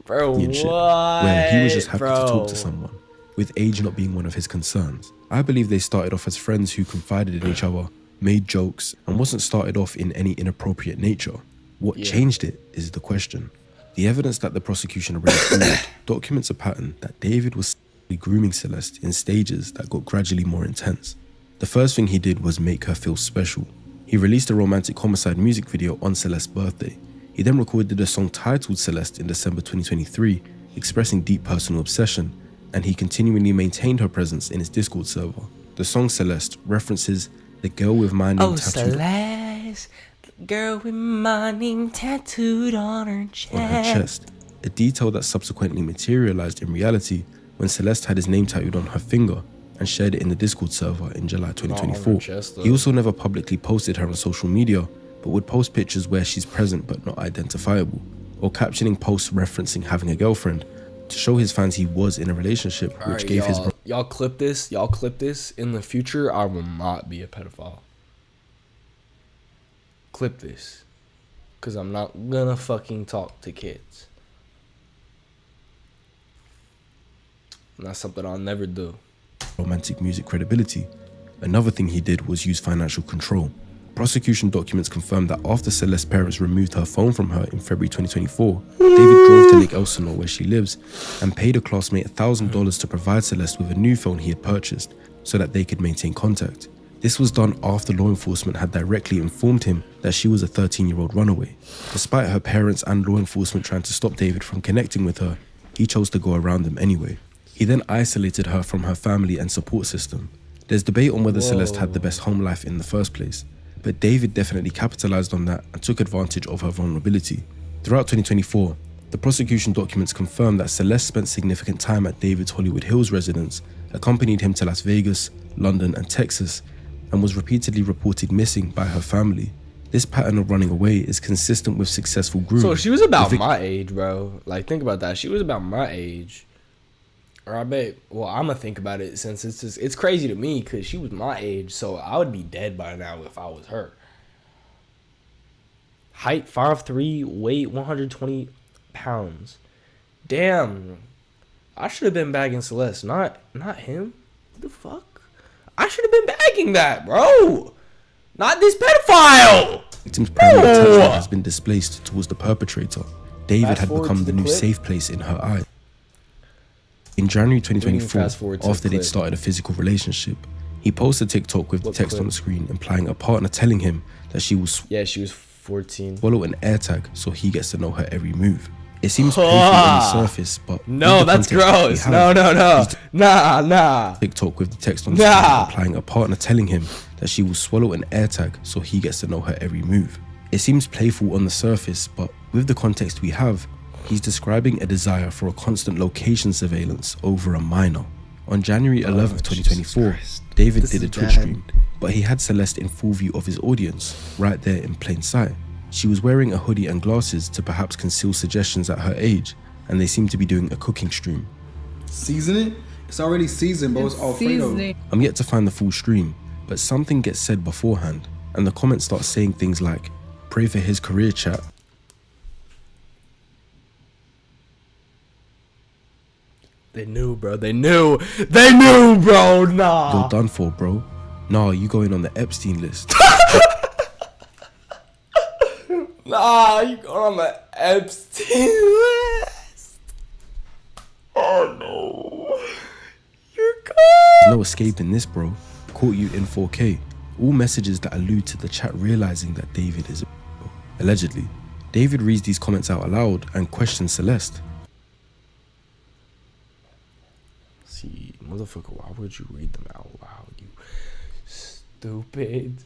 Bro, what? Where he was just happy to talk to someone, with age not being one of his concerns. I believe they started off as friends who confided in each other, made jokes, and wasn't started off in any inappropriate nature. What changed it is the question. The evidence that the prosecution proved documents a pattern that David was grooming Celeste in stages that got gradually more intense. The first thing he did was make her feel special. He released a romantic homicide music video on Celeste's birthday. He then recorded a song titled Celeste in December 2023, expressing deep personal obsession, and he continually maintained her presence in his Discord server. The song Celeste references the girl with my name tattooed Celeste, the girl with my name tattooed on her chest. on her chest, a detail that subsequently materialized in reality when Celeste had his name tattooed on her finger and shared it in the Discord server in July 2024. He also never publicly posted her on social media, but would post pictures where she's present but not identifiable, or captioning posts referencing having a girlfriend to show his fans he was in a relationship, which gave his y'all clip this. Y'all clip this. In the future, I will not be a pedophile. Clip this, cause I'm not gonna fucking talk to kids. And that's something I'll never do. romantic music credibility. Another thing he did was use financial control. Prosecution documents confirmed that after Celeste's parents removed her phone from her in February 2024, David drove to Lake Elsinore, where she lives, and paid a classmate $1,000 to provide Celeste with a new phone he had purchased so that they could maintain contact. This was done after law enforcement had directly informed him that she was a 13-year-old runaway. Despite her parents and law enforcement trying to stop David from connecting with her, he chose to go around them anyway. He then isolated her from her family and support system. There's debate on whether Celeste had the best home life in the first place, but David definitely capitalized on that and took advantage of her vulnerability. Throughout 2024, the prosecution documents confirmed that Celeste spent significant time at David's Hollywood Hills residence, accompanied him to Las Vegas, London, and Texas, and was repeatedly reported missing by her family. This pattern of running away is consistent with successful grooming. So she was about my age, bro. Like, think about that. She was about my age. Or I bet, well, I'm gonna think about it since it's crazy to me because she was my age, so I would be dead by now if I was her. Height 5'3", weight 120 pounds. Damn, I should have been bagging Celeste, not him. What the fuck? I should have been bagging that, bro. Not this pedophile. Victim's primary attention has been displaced towards the perpetrator. David had become the new safe place in her eyes. In January 2024, after they'd started a physical relationship, he posted a TikTok with the text on the screen implying a partner telling him that she was 14. Swallow an AirTag so he gets to know her every move. It seems playful on the surface, but no, that's gross. No. Nah. TikTok with the text on the screen implying a partner telling him that she will swallow an AirTag so he gets to know her every move. It seems playful on the surface, but with the context we have, he's describing a desire for a constant location surveillance over a minor. On January 11th, 2024, David did a Twitch stream, but he had Celeste in full view of his audience, right there in plain sight. She was wearing a hoodie and glasses to perhaps conceal suggestions at her age, and they seemed to be doing a cooking stream. Season it? It's already seasoned, but it's Alfredo. I'm yet to find the full stream, but something gets said beforehand, and the comments start saying things like, "Pray for his career, chat." They knew, bro. They knew, bro. Nah. You're done for, bro. Nah, you going on the Epstein list. Nah, you going on the Epstein list. Oh no. You're gone. There's no escaping this, bro. Caught you in 4K. All messages that allude to the chat realizing that David is a allegedly. David reads these comments out aloud and questions Celeste. See, motherfucker, why would you read them out loud, you stupid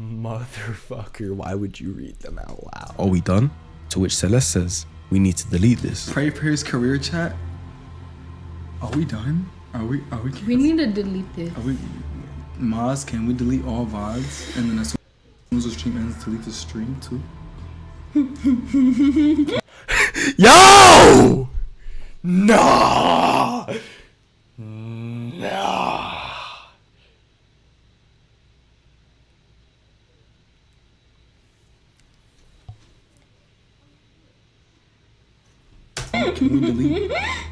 motherfucker? Why would you read them out loud? Are we done? To which Celeste says, we need to delete this. Pray for his career, chat. Are we done? Are we? We need to delete this. Are we? Maz, can we delete all VODs? And then as soon as the stream ends, delete the stream too? Yo! Nah! Nah.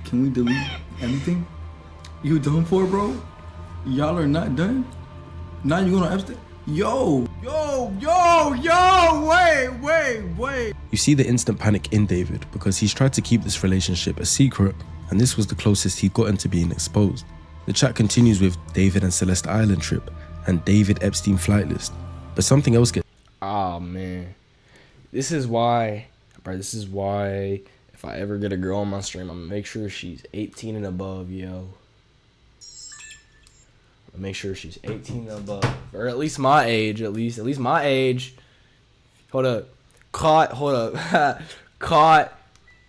Can we delete everything? You done for, bro? Y'all are not done? Now you going to Epstein? Yo, wait. You see the instant panic in David because he's tried to keep this relationship a secret, and this was the closest he'd gotten to being exposed. The chat continues with David and Celeste Island trip and David Epstein flight list, but something else gets... Oh man, this is why if I ever get a girl on my stream, I'm gonna make sure she's 18 and above, yo. Make sure she's 18 and above, or at least my age. At least my age. Hold up, caught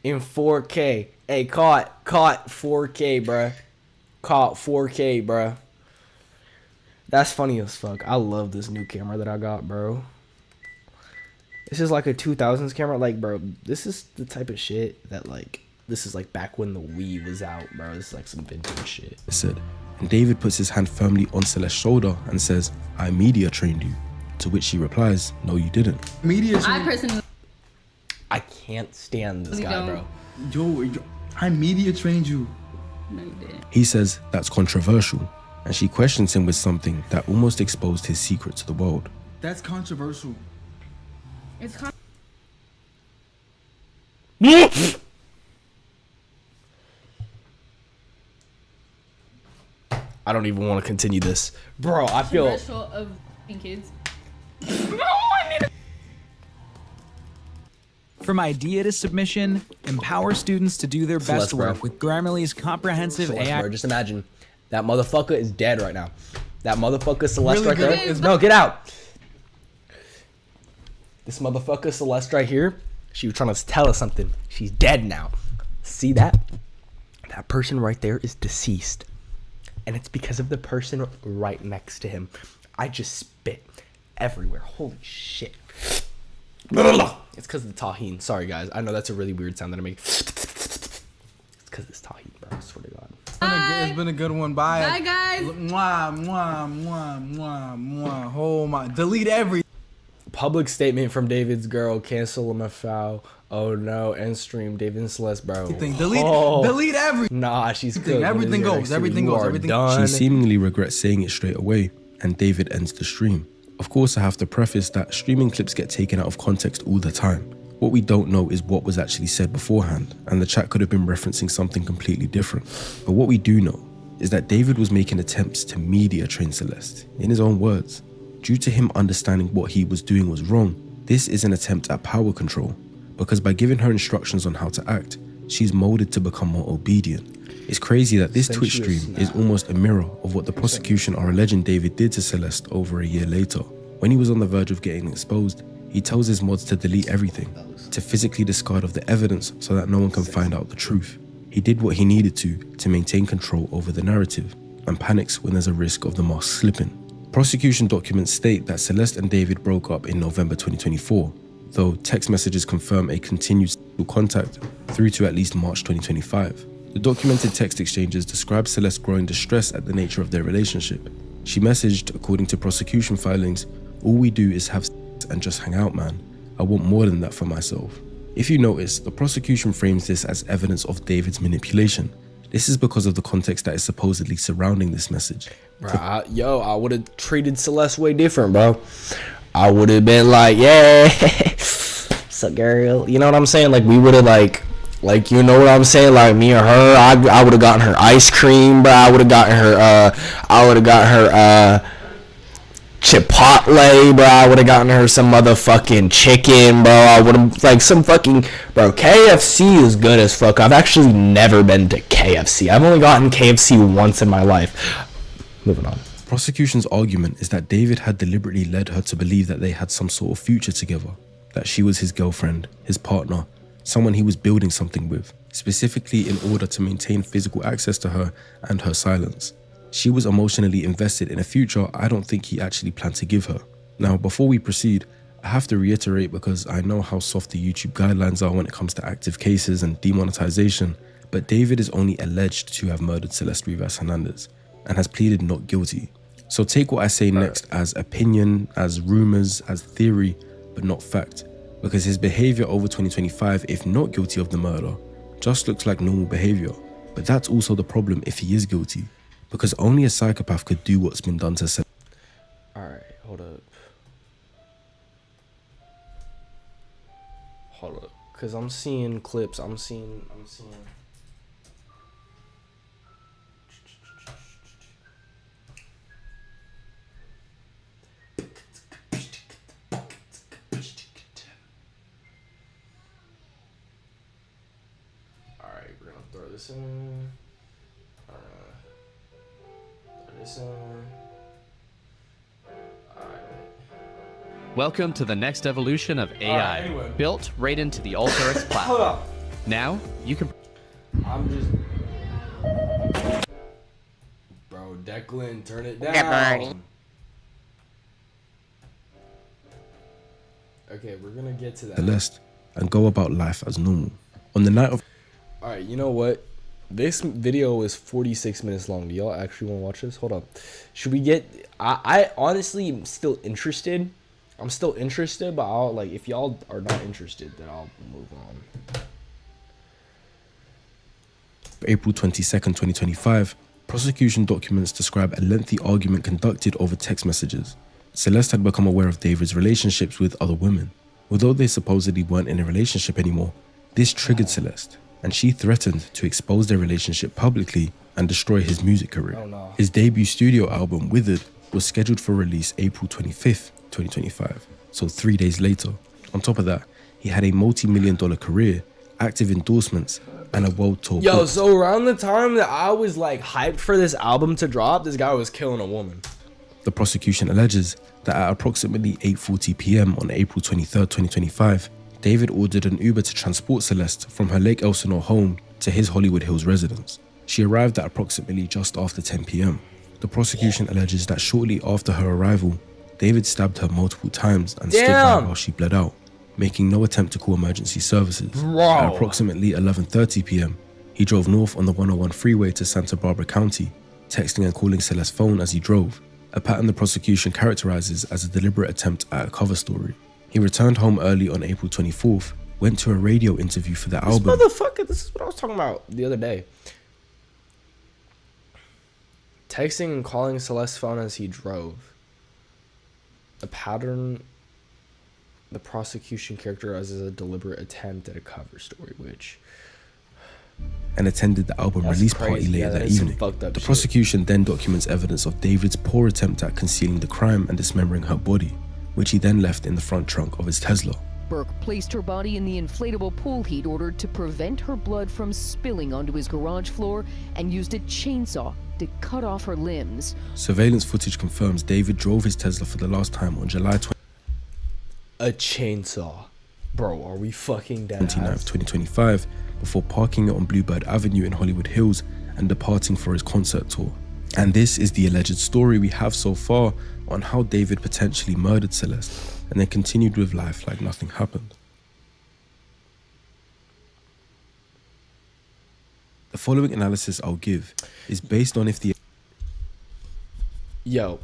in 4K. Hey, caught 4K, bruh. Caught 4K, bruh. That's funny as fuck. I love this new camera that I got, bro. This is like a 2000s camera. Like, bro, this is the type of shit that, like, this is like back when the Wii was out, bro. This is like some vintage shit. Said, and David puts his hand firmly on Celeste's shoulder and says, I media trained you. To which she replies, no, you didn't. I can't stand this guy, bro. Yo, I media trained you. No, you didn't. He says that's controversial, and she questions him with something that almost exposed his secret to the world. That's controversial. It's I don't even want to continue this, bro. I feel controversial of kids. From idea to submission, empower students to do their best Celeste, bro. work with Grammarly's comprehensive Celeste, AI. bro. Just imagine that motherfucker is dead right now. That motherfucker Celeste Really right good. there. No, get out. This motherfucker Celeste right here. She was trying to tell us something. She's dead now. See that? That person right there is deceased. And it's because of the person right next to him. I just spit everywhere. Holy shit. It's because of the tahini. Sorry, guys. I know that's a really weird sound that I make. It's because it's tahini, bro. I swear to God. It's been a good one. Bye. Bye, guys. Mwah, mwah, mwah, mwah, mwah. Oh my. Delete every. Public statement from David's girl. Cancel MFAO. Oh no. End stream. David and Celeste, bro. Delete every. Nah, she's good. Everything goes. Everything goes. Everything. She seemingly regrets saying it straight away, and David ends the stream. Of course, I have to preface that streaming clips get taken out of context all the time. What we don't know is what was actually said beforehand, and the chat could have been referencing something completely different. But what we do know is that David was making attempts to media train Celeste, in his own words. Due to him understanding what he was doing was wrong, this is an attempt at power control, because by giving her instructions on how to act, she's molded to become more obedient. It's crazy that this Twitch stream is almost a mirror of what the prosecution are alleging David did to Celeste over a year later. When he was on the verge of getting exposed, he tells his mods to delete everything, to physically discard of the evidence so that no one can find out the truth. He did what he needed to maintain control over the narrative, and panics when there's a risk of the mask slipping. Prosecution documents state that Celeste and David broke up in November 2024, though text messages confirm a continued sexual contact through to at least March 2025. The documented text exchanges describe Celeste growing distress at the nature of their relationship. She messaged, according to prosecution filings, all we do is have sex and just hang out, man. I want more than that for myself. If you notice, the prosecution frames this as evidence of David's manipulation. This is because of the context that is supposedly surrounding this message. Bro, I would have treated Celeste way different, bro. I would have been like, yeah, suck girl. You know what I'm saying? Like, we would have like, you know what I'm saying? Like, me or her, I would have gotten her ice cream, bro. I would have gotten her, Chipotle, bro. I would have gotten her some motherfucking chicken, bro. I would have, like, some fucking, bro, KFC is good as fuck. I've actually never been to KFC. I've only gotten KFC once in my life. Moving on. Prosecution's argument is that David had deliberately led her to believe that they had some sort of future together, that she was his girlfriend, his partner, someone he was building something with, specifically in order to maintain physical access to her and her silence. She was emotionally invested in a future I don't think he actually planned to give her. Now, before we proceed, I have to reiterate, because I know how soft the YouTube guidelines are when it comes to active cases and demonetization, but David is only alleged to have murdered Celeste Rivas Hernandez and has pleaded not guilty. So take what I say next as opinion, as rumors, as theory, but not fact, because his behavior over 2025, if not guilty of the murder, just looks like normal behavior. But that's also the problem if he is guilty, because only a psychopath could do what's been done to Celeste. Alright, hold up. Cause I'm seeing clips, I'm seeing. Alright, we're gonna throw this in. Throw this in. Welcome to the next evolution of AI, anyway. built right into the Alteryx platform. Hold up. Now, you can... I'm just... Bro, Declan, turn it down. Okay, we're gonna get to that. Celeste and go about life as normal. On the night of... Alright, you know what? This video is 46 minutes long. Do y'all actually want to watch this? Hold up. Should we get... I honestly am still interested. I'm still interested, but I'll, like, if y'all are not interested, then I'll move on. April 22nd, 2025, prosecution documents describe a lengthy argument conducted over text messages. Celeste had become aware of David's relationships with other women. Although they supposedly weren't in a relationship anymore, this triggered Celeste, and she threatened to expose their relationship publicly and destroy his music career. Oh, no. His debut studio album, Withered, was scheduled for release April 25th, 2025, so 3 days later. On top of that, he had a multi-million-dollar career, active endorsements, and a world tour. Yo, so around the time that I was like hyped for this album to drop, this guy was killing a woman. The prosecution alleges that at approximately 8:40 p.m. on April 23rd, 2025, David ordered an Uber to transport Celeste from her Lake Elsinore home to his Hollywood Hills residence. She arrived at approximately just after 10 p.m. The prosecution alleges that shortly after her arrival, David stabbed her multiple times and stood by while she bled out, making no attempt to call emergency services. At approximately 11:30 p.m., he drove north on the 101 freeway to Santa Barbara County, texting and calling Celeste's phone as he drove, a pattern the prosecution characterizes as a deliberate attempt at a cover story. He returned home early on April 24th, went to a radio interview for the album. Motherfucker, this is what I was talking about the other day. Texting and calling Celeste's phone as he drove. A pattern the prosecution characterizes as a deliberate attempt at a cover story, which... and attended the album release party later that evening. The prosecution then documents evidence of David's poor attempt at concealing the crime and dismembering her body, which he then left in the front trunk of his Tesla. Burke placed her body in the inflatable pool he'd ordered to prevent her blood from spilling onto his garage floor and used a chainsaw to cut off her limbs. Surveillance footage confirms David drove his Tesla for the last time on July 29th, a chainsaw. Bro, are we fucking dead? 29th, 2025, before parking it on Bluebird Avenue in Hollywood Hills and departing for his concert tour. And this is the alleged story we have so far on how David potentially murdered Celeste and then continued with life like nothing happened. The following analysis I'll give is based on if the... Yo,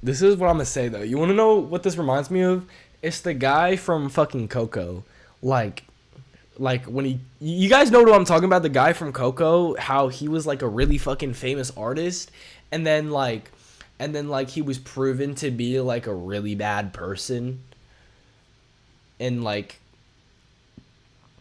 this is what I'm gonna say though. You wanna know what this reminds me of? It's the guy from fucking Coco. Like when he... You guys know what I'm talking about? The guy from Coco, how he was like a really fucking famous artist. And then he was proven to be like a really bad person. And like...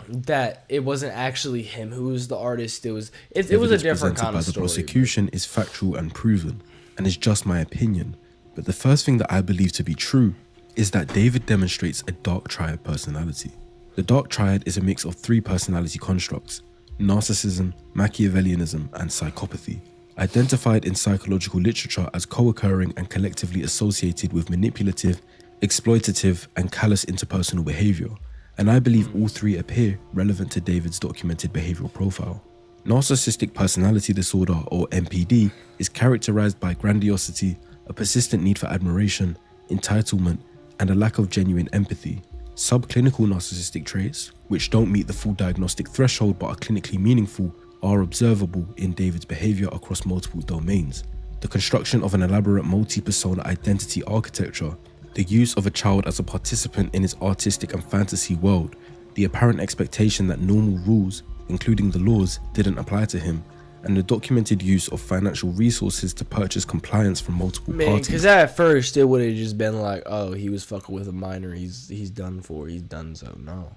that it wasn't actually him who was the artist. It was a different kind of story. The prosecution is factual and proven, and is just my opinion. But the first thing that I believe to be true is that David demonstrates a dark triad personality. The dark triad is a mix of three personality constructs: narcissism, Machiavellianism, and psychopathy, identified in psychological literature as co-occurring and collectively associated with manipulative, exploitative, and callous interpersonal behavior. And I believe all three appear relevant to David's documented behavioral profile. Narcissistic personality disorder, or NPD, is characterized by grandiosity, a persistent need for admiration, entitlement, and a lack of genuine empathy. Subclinical narcissistic traits, which don't meet the full diagnostic threshold but are clinically meaningful, are observable in David's behavior across multiple domains. The construction of an elaborate multi-persona identity architecture, the use of a child as a participant in his artistic and fantasy world, the apparent expectation that normal rules, including the laws, didn't apply to him, and the documented use of financial resources to purchase compliance from multiple parties. Because at first it would have just been like, oh, he was fucking with a minor, he's done for, he's done so. No,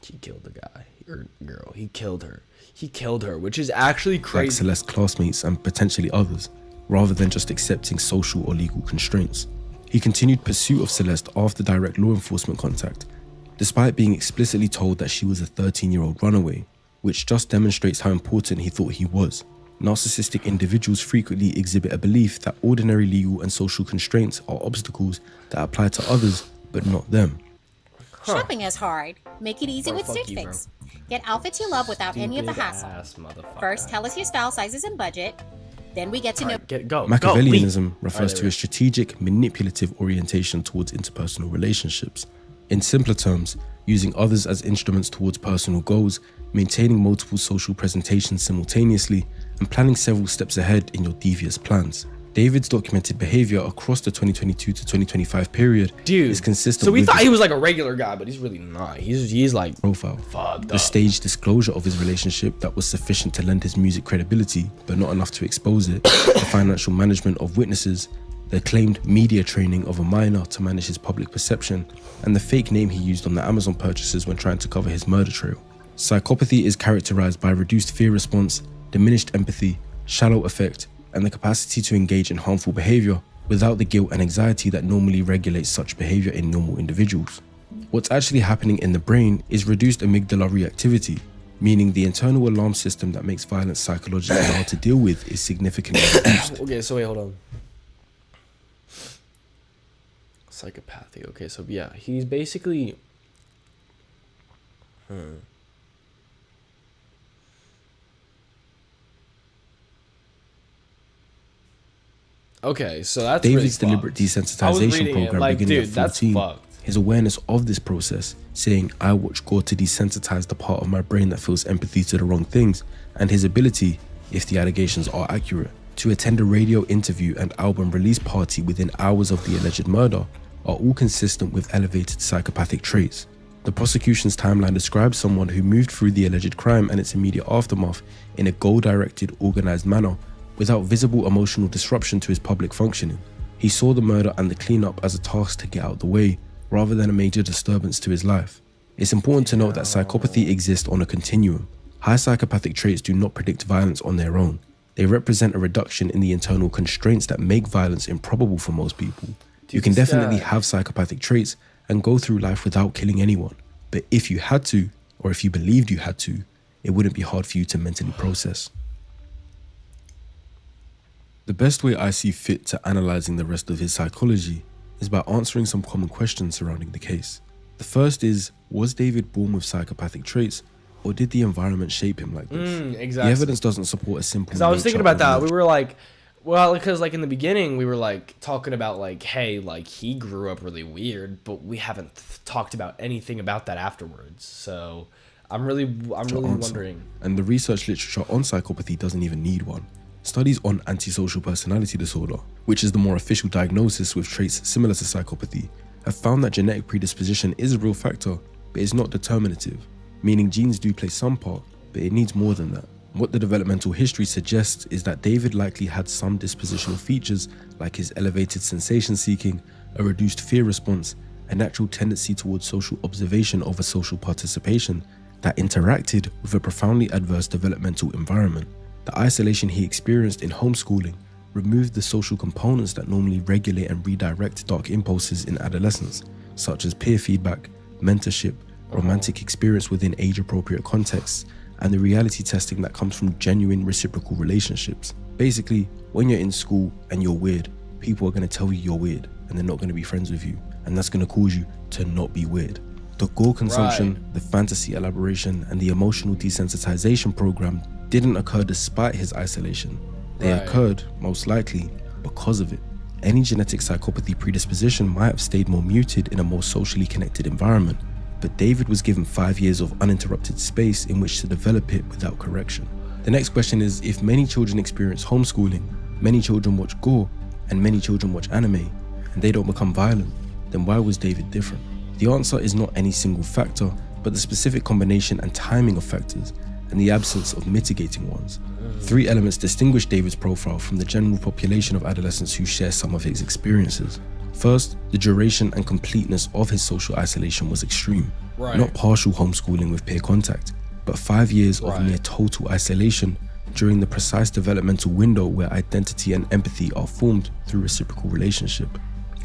he killed the guy or girl. He killed her, which is actually crazy. Like Celeste's classmates and potentially others, rather than just accepting social or legal constraints. He continued pursuit of Celeste after direct law enforcement contact, despite being explicitly told that she was a 13-year-old runaway, which just demonstrates how important he thought he was. Narcissistic individuals frequently exhibit a belief that ordinary legal and social constraints are obstacles that apply to others but not them. Shopping is hard. Make it easy Bro, with fuck Stitch you, Fix. Get outfits you love without any of the Stupid hassle. ass motherfucker. First, tell us your style, sizes, and budget. Then we get to know. Machiavellianism refers to a strategic, manipulative orientation towards interpersonal relationships. In simpler terms, using others as instruments towards personal goals, maintaining multiple social presentations simultaneously, and planning several steps ahead in your devious plans. David's documented behavior across the 2022 to 2025 period is consistent So we with thought his he was like a regular guy, but he's really not. He's like profile. Fucked The up. staged disclosure of his relationship that was sufficient to lend his music credibility, but not enough to expose it. The financial management of witnesses, the claimed media training of a minor to manage his public perception, and the fake name he used on the Amazon purchases when trying to cover his murder trail. Psychopathy is characterized by reduced fear response, diminished empathy, shallow affect, and the capacity to engage in harmful behavior without the guilt and anxiety that normally regulates such behavior in normal individuals. What's actually happening in the brain is reduced amygdala reactivity, meaning the internal alarm system that makes violence psychologically hard to deal with is significantly reduced. Okay, so wait, hold on. Psychopathy. Okay, so yeah, he's basically. Okay, so that's David's really deliberate fucked. I was desensitization reading it, program like, beginning dude, at that's 14, fucked. his awareness of this process, saying, I watch God to desensitize the part of my brain that feels empathy to the wrong things, and his ability, if the allegations are accurate, to attend a radio interview and album release party within hours of the alleged murder, are all consistent with elevated psychopathic traits. The prosecution's timeline describes someone who moved through the alleged crime and its immediate aftermath in a goal-directed, organized manner, without visible emotional disruption to his public functioning. He saw the murder and the cleanup as a task to get out the way, rather than a major disturbance to his life. It's important to note that psychopathy exists on a continuum. High psychopathic traits do not predict violence on their own. They represent a reduction in the internal constraints that make violence improbable for most people. You can definitely have psychopathic traits and go through life without killing anyone. But if you had to, or if you believed you had to, it wouldn't be hard for you to mentally process. The best way I see fit to analysing the rest of his psychology is by answering some common questions surrounding the case. The first is, was David born with psychopathic traits, or did the environment shape him like this? Exactly. The evidence doesn't support a simple Because I was nature thinking about of that. the We were like, well, because like in the beginning, we were like talking about like, hey, like he grew up really weird, but we haven't talked about anything about that afterwards. So I'm really wondering. And the research literature on psychopathy doesn't even need one. Studies on antisocial personality disorder, which is the more official diagnosis with traits similar to psychopathy, have found that genetic predisposition is a real factor, but it's not determinative, meaning genes do play some part, but it needs more than that. What the developmental history suggests is that David likely had some dispositional features like his elevated sensation seeking, a reduced fear response, a natural tendency towards social observation over social participation that interacted with a profoundly adverse developmental environment. The isolation he experienced in homeschooling removed the social components that normally regulate and redirect dark impulses in adolescence, such as peer feedback, mentorship, romantic experience within age-appropriate contexts, and the reality testing that comes from genuine reciprocal relationships. Basically, when you're in school and you're weird, people are going to tell you you're weird and they're not going to be friends with you, and that's going to cause you to not be weird. The gore consumption, the fantasy elaboration, and the emotional desensitization program didn't occur despite his isolation. They occurred, most likely, because of it. Any genetic psychopathy predisposition might have stayed more muted in a more socially connected environment, but David was given 5 years of uninterrupted space in which to develop it without correction. The next question is, if many children experience homeschooling, many children watch gore, and many children watch anime, and they don't become violent, then why was David different? The answer is not any single factor, but the specific combination and timing of factors, and the absence of mitigating ones. 3 elements distinguish David's profile from the general population of adolescents who share some of his experiences. First, the duration and completeness of his social isolation was extreme. Not partial homeschooling with peer contact, but 5 years of near total isolation during the precise developmental window where identity and empathy are formed through reciprocal relationship.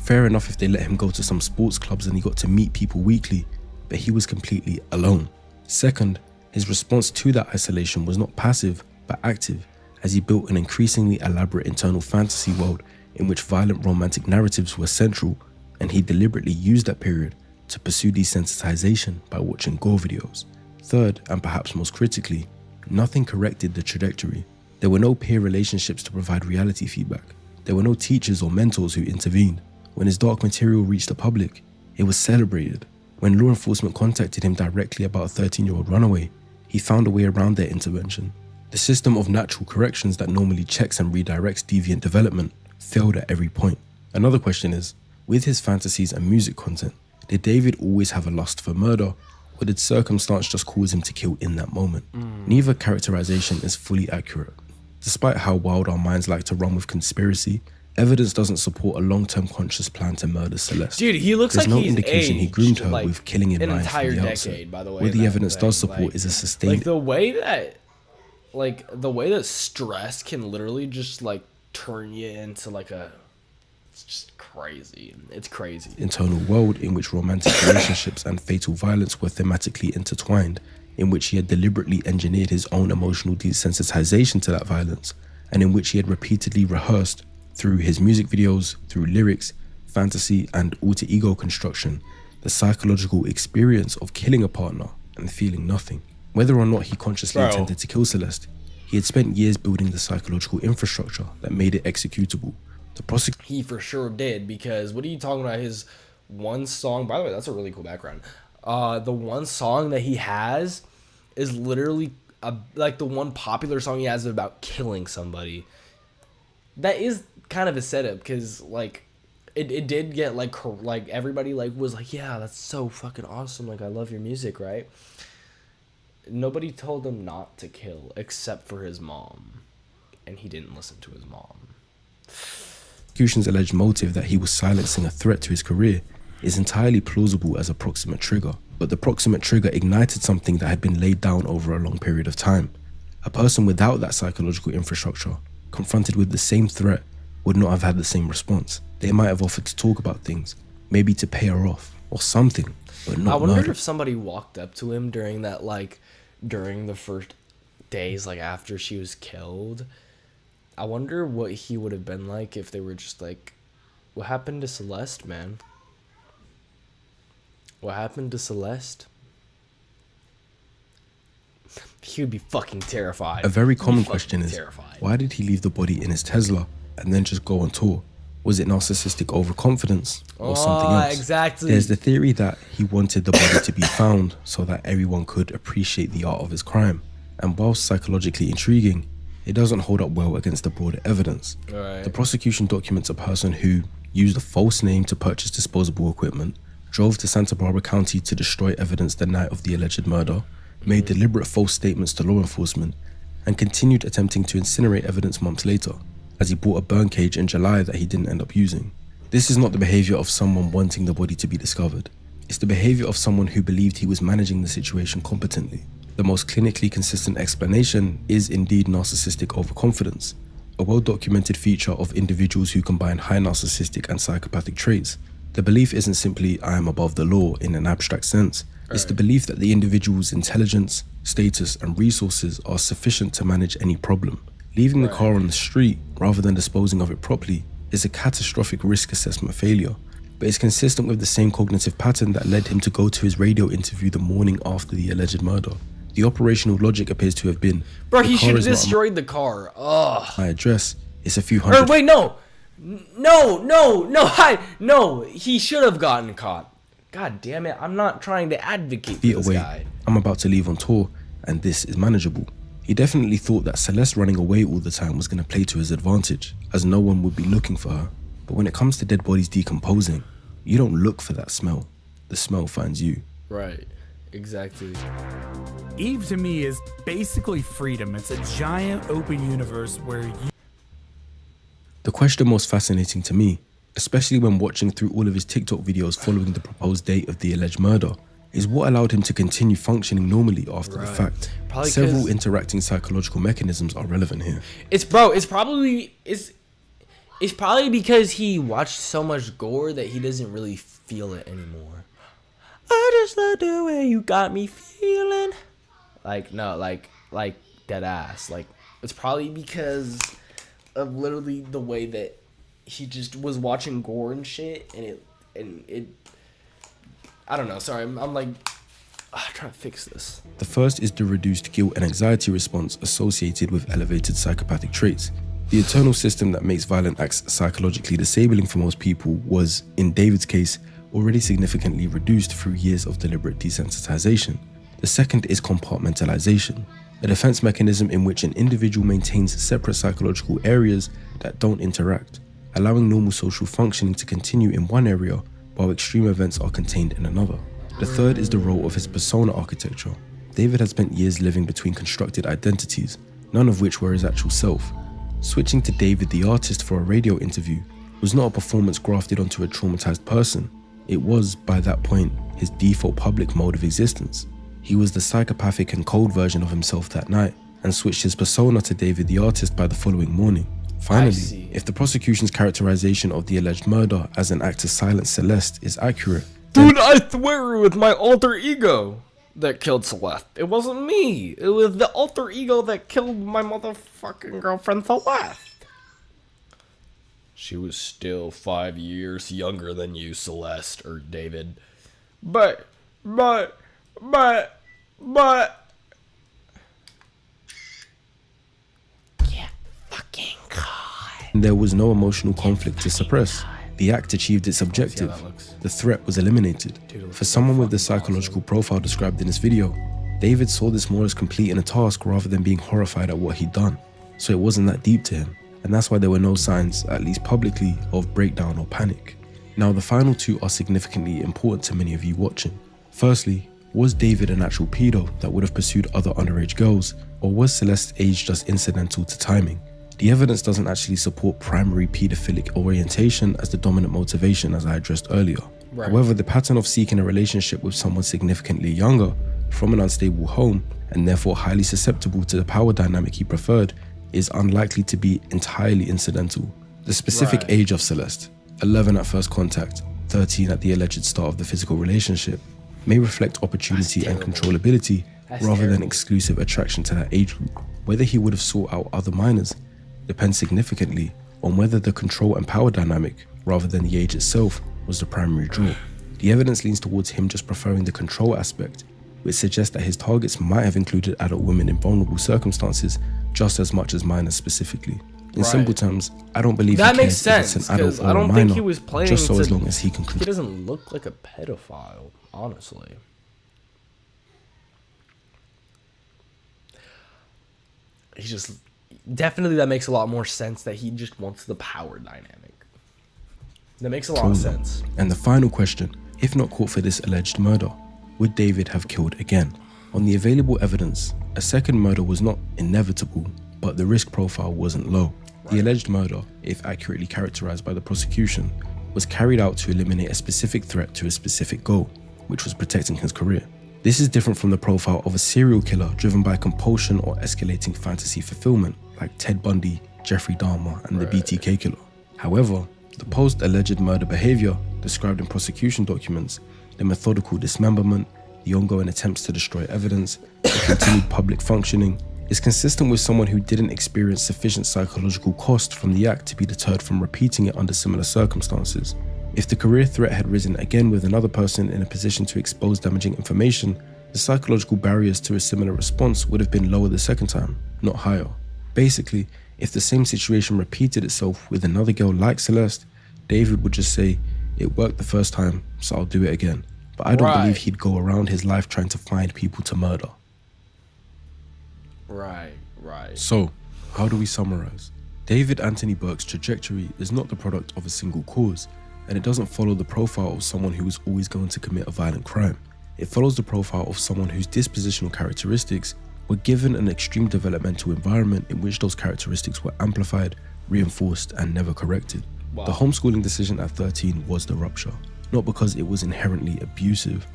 Fair enough if they let him go to some sports clubs and he got to meet people weekly, but he was completely alone. Second, his response to that isolation was not passive, but active, as he built an increasingly elaborate internal fantasy world in which violent romantic narratives were central, and he deliberately used that period to pursue desensitization by watching gore videos. Third, and perhaps most critically, nothing corrected the trajectory. There were no peer relationships to provide reality feedback. There were no teachers or mentors who intervened. When his dark material reached the public, it was celebrated. When law enforcement contacted him directly about a 13-year-old runaway, he found a way around their intervention. The system of natural corrections that normally checks and redirects deviant development failed at every point. Another question is, with his fantasies and music content, did David always have a lust for murder, or did circumstance just cause him to kill in that moment? Neither characterization is fully accurate. Despite how wild our minds like to run with conspiracy, evidence doesn't support a long-term conscious plan to murder Celeste. Dude, he looks There's like no he's indication he groomed her like, with killing in an mind entire from the decade, outset. by the way. What the that evidence thing, does support like, is a sustained... Like the way that stress can literally just like turn you into like a... It's just crazy. It's crazy. internal world in which romantic relationships and fatal violence were thematically intertwined, in which he had deliberately engineered his own emotional desensitization to that violence, and in which he had repeatedly rehearsed through his music videos, through lyrics, fantasy, and alter ego construction, the psychological experience of killing a partner and feeling nothing. Whether or not he consciously intended to kill Celeste, he had spent years building the psychological infrastructure that made it executable. He for sure did, because what are you talking about? His one song, by the way, that's a really cool background. The one song that he has is literally like the one popular song he has is about killing somebody. That is kind of a setup, because like it did get like everybody like was like, yeah, that's so fucking awesome, like I love your music, right? Nobody told him not to kill except for his mom, and he didn't listen to his mom. Prosecution's alleged motive that he was silencing a threat to his career is entirely plausible as a proximate trigger, but the proximate trigger ignited something that had been laid down over a long period of time. A person without that psychological infrastructure, confronted with the same threat, would not have had the same response. They might have offered to talk about things, maybe to pay her off, or something, but not I wonder murder. if somebody walked up to him during that, like, during the first days, like, after she was killed. I wonder what he would have been like if they were just like, what happened to Celeste, man? What happened to Celeste? He would be fucking terrified. A very common He'd be question fucking is, terrified. why did he leave the body in his Tesla and then just go on tour? Was it narcissistic overconfidence or something else? Exactly. There's the theory that he wanted the body to be found so that everyone could appreciate the art of his crime. And whilst psychologically intriguing, it doesn't hold up well against the broader evidence. Right. The prosecution documents a person who used a false name to purchase disposable equipment, drove to Santa Barbara County to destroy evidence the night of the alleged murder, made deliberate false statements to law enforcement, and continued attempting to incinerate evidence months later, as he bought a burn cage in July that he didn't end up using. This is not the behavior of someone wanting the body to be discovered. It's the behavior of someone who believed he was managing the situation competently. The most clinically consistent explanation is indeed narcissistic overconfidence, a well-documented feature of individuals who combine high narcissistic and psychopathic traits. The belief isn't simply I am above the law in an abstract sense. It's the belief that the individual's intelligence, status, and resources are sufficient to manage any problem. Leaving the car on the street rather than disposing of it properly is a catastrophic risk assessment failure, but it's consistent with the same cognitive pattern that led him to go to his radio interview the morning after the alleged murder. The operational logic appears to have been, Bro, the he car should have is not destroyed the car. Ugh. my address, it's a few hundred. Or wait, no, he should have gotten caught. God damn it, I'm not trying to advocate for feet this away. guy. I'm about to leave on tour, and this is manageable. He definitely thought that Celeste running away all the time was going to play to his advantage, as no one would be looking for her. But when it comes to dead bodies decomposing, you don't look for that smell. The smell finds you. Right, exactly. Eve to me is basically freedom. It's a giant open universe where you... The question most fascinating to me, especially when watching through all of his TikTok videos following the proposed date of the alleged murder, is what allowed him to continue functioning normally after the fact. Probably Several interacting psychological mechanisms are relevant here. It's probably because he watched so much gore that he doesn't really feel it anymore. I just love the way you got me feeling. Like, no, like dead ass. Like, it's probably because of literally the way that he just was watching gore and shit, and and it. I don't know. Sorry, I'm like trying to fix this. The first is the reduced guilt and anxiety response associated with elevated psychopathic traits. The internal system that makes violent acts psychologically disabling for most people was, in David's case, already significantly reduced through years of deliberate desensitization. The second is compartmentalization, a defense mechanism in which an individual maintains separate psychological areas that don't interact, allowing normal social functioning to continue in one area while extreme events are contained in another. The third is the role of his persona architecture. David had spent years living between constructed identities, none of which were his actual self. Switching to David the artist for a radio interview was not a performance grafted onto a traumatized person. It was, by that point, his default public mode of existence. He was the psychopathic and cold version of himself that night, and switched his persona to David the artist by the following morning. Finally, if the prosecution's characterization of the alleged murder as an act to silence Celeste is accurate, Dude, I swear it was my alter ego that killed Celeste. It wasn't me. It was the alter ego that killed my motherfucking girlfriend Celeste. She was still 5 years younger than you, Celeste, or David. But. Yeah, fucking God. There was no emotional conflict to suppress. The act achieved its objective. The threat was eliminated. For someone with the psychological profile described in this video, David saw this more as completing a task rather than being horrified at what he'd done. So it wasn't that deep to him, and that's why there were no signs, at least publicly, of breakdown or panic. Now the final two are significantly important to many of you watching. Firstly, was David an actual pedo that would have pursued other underage girls, or was Celeste's age just incidental to timing? The evidence doesn't actually support primary pedophilic orientation as the dominant motivation, as I addressed earlier. Right. However, the pattern of seeking a relationship with someone significantly younger, from an unstable home, and therefore highly susceptible to the power dynamic he preferred, is unlikely to be entirely incidental. The specific age of Celeste, 11 at first contact, 13 at the alleged start of the physical relationship, may reflect opportunity and controllability rather than exclusive attraction to that age group. Whether he would have sought out other minors depends significantly on whether the control and power dynamic, rather than the age itself, was the primary draw. The evidence leans towards him just preferring the control aspect, which suggests that his targets might have included adult women in vulnerable circumstances just as much as minors specifically. In simple terms, I don't believe that he makes cares sense, if it's an adult or I don't a think minor, he was playing just so to, as long as he can. He doesn't look like a pedophile, honestly. He just definitely, that makes a lot more sense that he just wants the power dynamic. That makes a lot of sense. And the final question, if not caught for this alleged murder, would David have killed again? On the available evidence, a second murder was not inevitable, but the risk profile wasn't low. The alleged murder, if accurately characterized by the prosecution, was carried out to eliminate a specific threat to a specific goal, which was protecting his career. This is different from the profile of a serial killer driven by compulsion or escalating fantasy fulfillment, like Ted Bundy, Jeffrey Dahmer, and the BTK killer. However, the post-alleged murder behavior described in prosecution documents, the methodical dismemberment, the ongoing attempts to destroy evidence, the continued public functioning, is consistent with someone who didn't experience sufficient psychological cost from the act to be deterred from repeating it under similar circumstances. If the career threat had risen again with another person in a position to expose damaging information, the psychological barriers to a similar response would have been lower the second time, not higher. Basically, if the same situation repeated itself with another girl like Celeste, David would just say, "It worked the first time, so I'll do it again." But I don't believe he'd go around his life trying to find people to murder. Right. So, how do we summarize? David Anthony Burke's trajectory is not the product of a single cause, and it doesn't follow the profile of someone who is always going to commit a violent crime. It follows the profile of someone whose dispositional characteristics were given an extreme developmental environment in which those characteristics were amplified, reinforced, and never corrected. Wow. The homeschooling decision at 13 was the rupture, not because it was inherently abusive,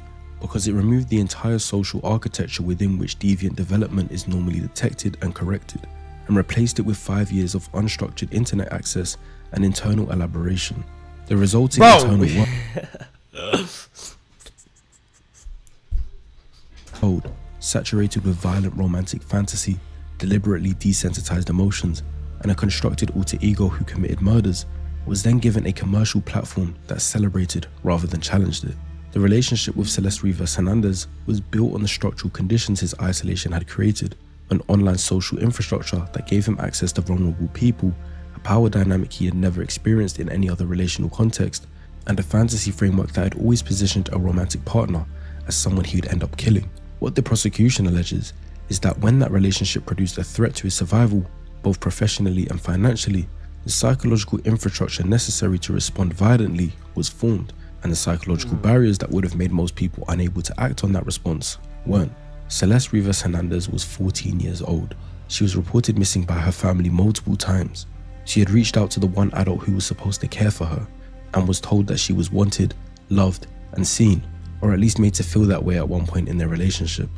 because it removed the entire social architecture within which deviant development is normally detected and corrected, and replaced it with 5 years of unstructured internet access and internal elaboration. The resulting internal code, saturated with violent romantic fantasy, deliberately desensitized emotions, and a constructed alter ego who committed murders, was then given a commercial platform that celebrated rather than challenged it. The relationship with Celeste Rivas Hernandez was built on the structural conditions his isolation had created, an online social infrastructure that gave him access to vulnerable people, a power dynamic he had never experienced in any other relational context, and a fantasy framework that had always positioned a romantic partner as someone he would end up killing. What the prosecution alleges is that when that relationship produced a threat to his survival, both professionally and financially, the psychological infrastructure necessary to respond violently was formed, and the psychological barriers that would have made most people unable to act on that response weren't. Celeste Rivas Hernandez was 14 years old. She was reported missing by her family multiple times. She had reached out to the one adult who was supposed to care for her, and was told that she was wanted, loved, and seen, or at least made to feel that way at one point in their relationship.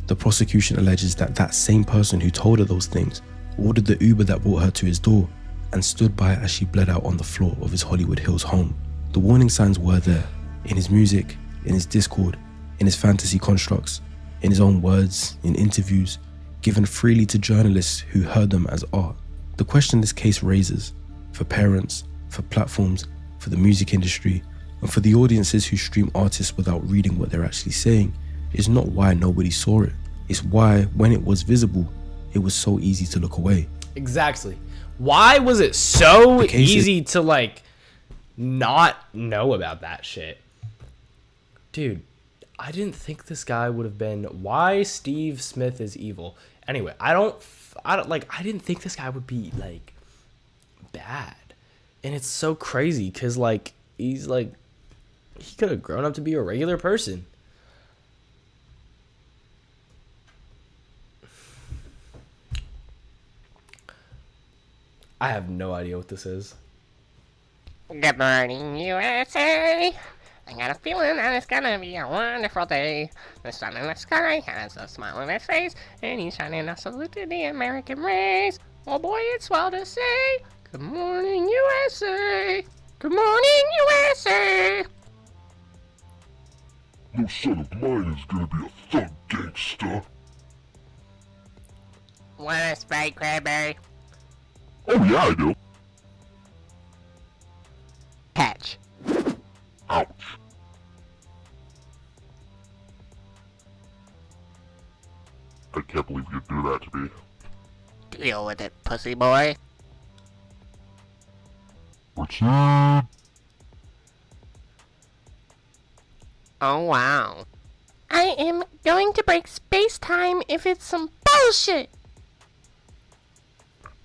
The prosecution alleges that that same person who told her those things ordered the Uber that brought her to his door and stood by as she bled out on the floor of his Hollywood Hills home. The warning signs were there, in his music, in his Discord, in his fantasy constructs, in his own words, in interviews, given freely to journalists who heard them as art. The question this case raises, for parents, for platforms, for the music industry, and for the audiences who stream artists without reading what they're actually saying, is not why nobody saw it. It's why, when it was visible, it was so easy to look away. Exactly. Why was it so easy to like not know about that shit? Dude, I didn't think this guy would have been why Steve Smith is evil. Anyway, I didn't think this guy would be like bad. And it's so crazy cuz like he's like he could have grown up to be a regular person. I have no idea what this is. Good morning, USA. I got a feeling that it's gonna be a wonderful day. The sun in the sky has a smile on his face, and he's shining a salute to the American race. Oh boy, it's swell to say, good morning, USA. Good morning, USA. No son of mine is gonna be a thug gangster. Want a Sprite, Cranberry? Oh yeah, I do. Catch. Ouch. I can't believe you'd do that to me. Deal with it, pussy boy. Proceed. Oh wow. I am going to break space-time if it's some bullshit.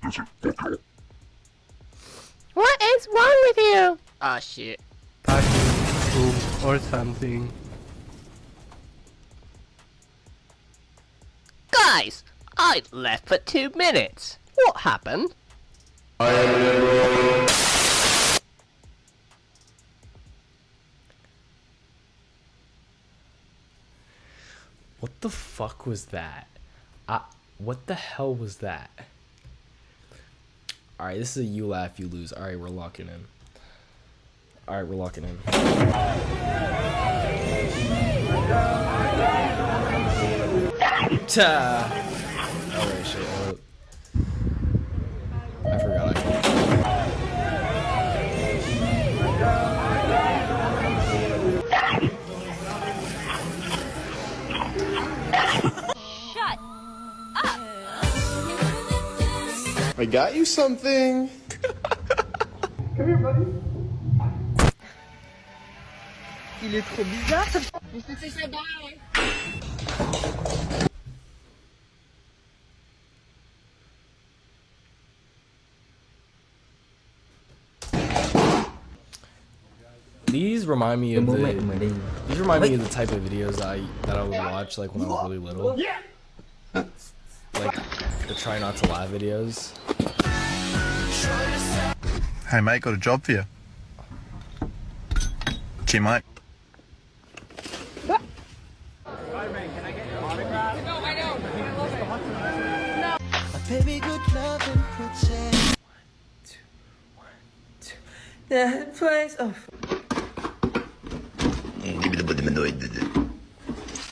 This is fucking. What is wrong with you? Oh shit. Or something. Guys, I left for 2 minutes. What happened? What the fuck was that? What the hell was that? Alright, this is a you laugh, you lose. Alright, we're locking in. Alright, we're locking in. Alright, shit. I forgot I got you something. Come here, buddy. Il est trop bizarre. These remind me of the type of videos that I would watch like when I was really little. Like the try not to laugh videos. Hey mate, got a job for you. Gee mate. Baby, good love and protect. That place.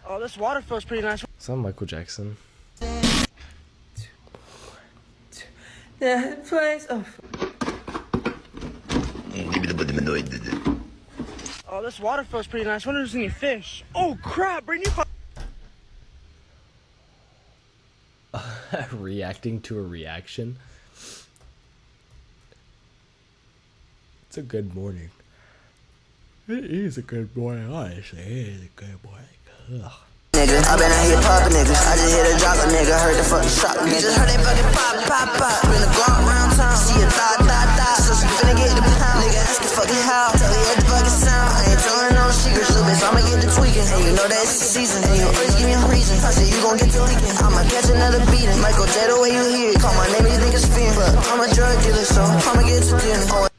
Oh, this water feels pretty nice. Is that Michael Jackson? That place. doido. Oh, this water feels pretty nice. Wonder if there's any fish. Oh crap, Brittany. Reacting to a reaction. It's a good morning. It is a good morning, honestly. It is a good morning. Ugh. Nigga, I been out here poppin' niggas. I just hit a drop a nigga, heard the fucking shot nigga. Just heard that fucking pop. Been a go around town, see a thot. So she finna get the pound. Nigga, ask the fucking how. Tell you at the fucking sound. I ain't telling no secrets, little bitch. I'ma get the tweaking. And you know that it's the season. And you always give me a reason. I say you gon' get to leaking. I'ma catch another beating. Michael J, the way you hear it. Call my name, you think it's fearing. But I'm a drug dealer, so I'ma get to dinner.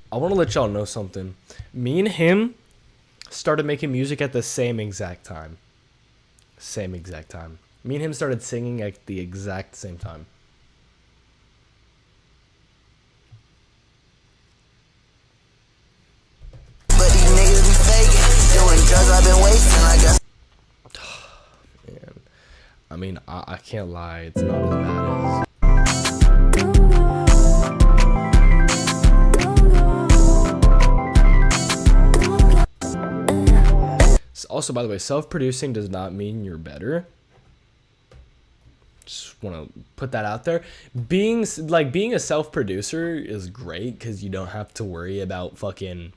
I want to let y'all know something. Me and him started making music at the same exact time. Me and him started singing at the exact same time. But these niggas be faking. Doing drugs, I've been wasting, I guess. Man, I mean, I can't lie. It's not as bad as... Also, by the way, self-producing does not mean you're better. Just want to put that out there. Being a self-producer is great because you don't have to worry about fucking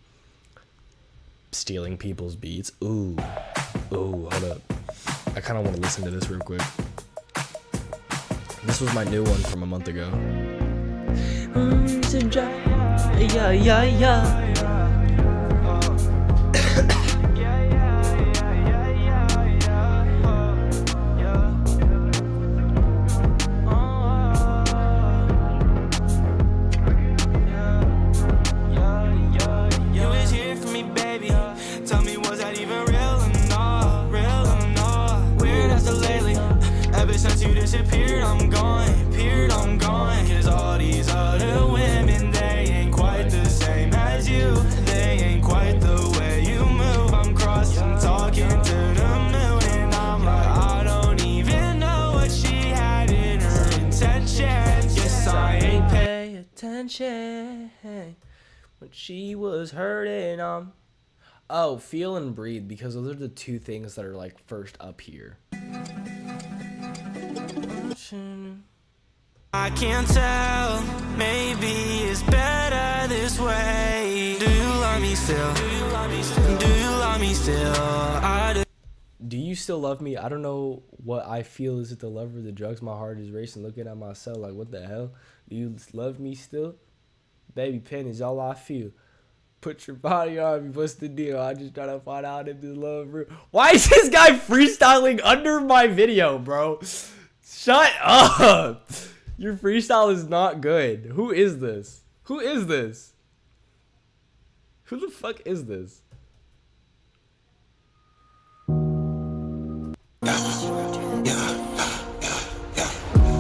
stealing people's beats. Ooh, hold up. I kind of want to listen to this real quick. This was my new one from a month ago. When she was hurting, oh, feel and breathe, because those are the two things that are like first up here. I can't tell, maybe it's better this way. Do you love me still? Do you love me still? Do you love me still? Do you still love me? I don't know what I feel. Is it the love or the drugs? My heart is racing, looking at myself like, what the hell? Do you love me still? Baby pen is all I feel. Put your body on me. What's the deal? I just try to find out if this love real. Why is this guy freestyling under my video, bro? Shut up. Your freestyle is not good. Who is this? Who is this? Who the fuck is this?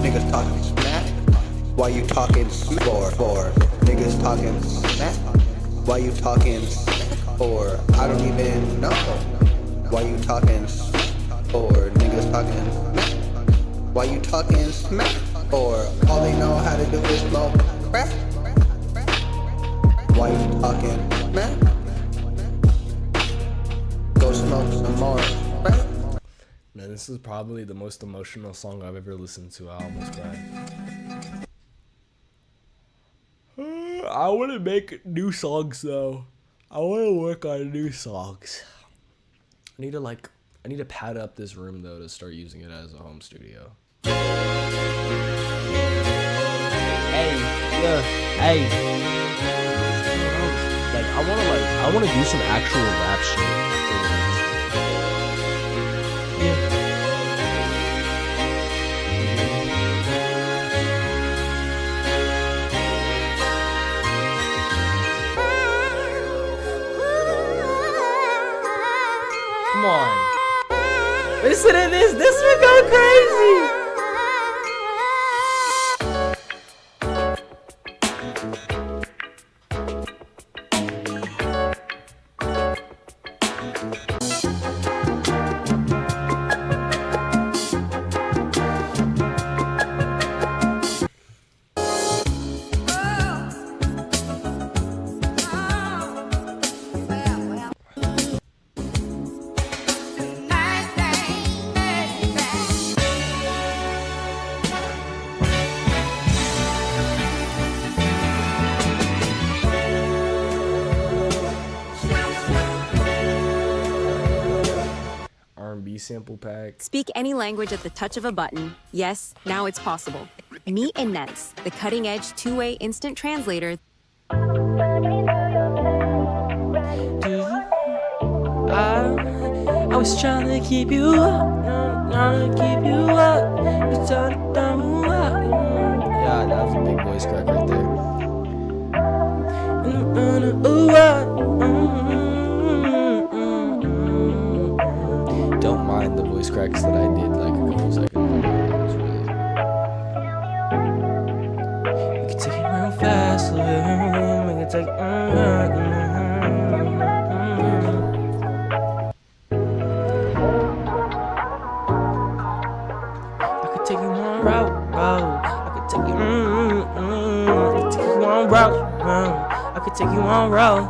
Niggas talking smack. Why you talking for? Niggas talking smack. Why you talking for? I don't even know. Why you talking for? Niggas talking smack. Why you talking smack for? All they know how to do is smoke crack. Why you talking smack? Go smoke some more crack. Man, this is probably the most emotional song I've ever listened to. I almost cried. I want to make new songs though. I want to work on new songs. I need to pad up this room though to start using it as a home studio. Hey, yeah, hey. Like I want to do some actual rap shit. Yeah. listen to this. This would go crazy. R&B sample pack. Speak any language at the touch of a button. Yes, now it's possible. Meet Inens, the cutting-edge two-way instant translator. I was trying to keep you up, trying to keep you up. Yeah, that was a big voice crack right there. Don't mind the voice cracks that I did like a couple seconds ago. It was really... We can take it real fast, we can take I could take you one route, I could take you I could take you one route, I could take you one route.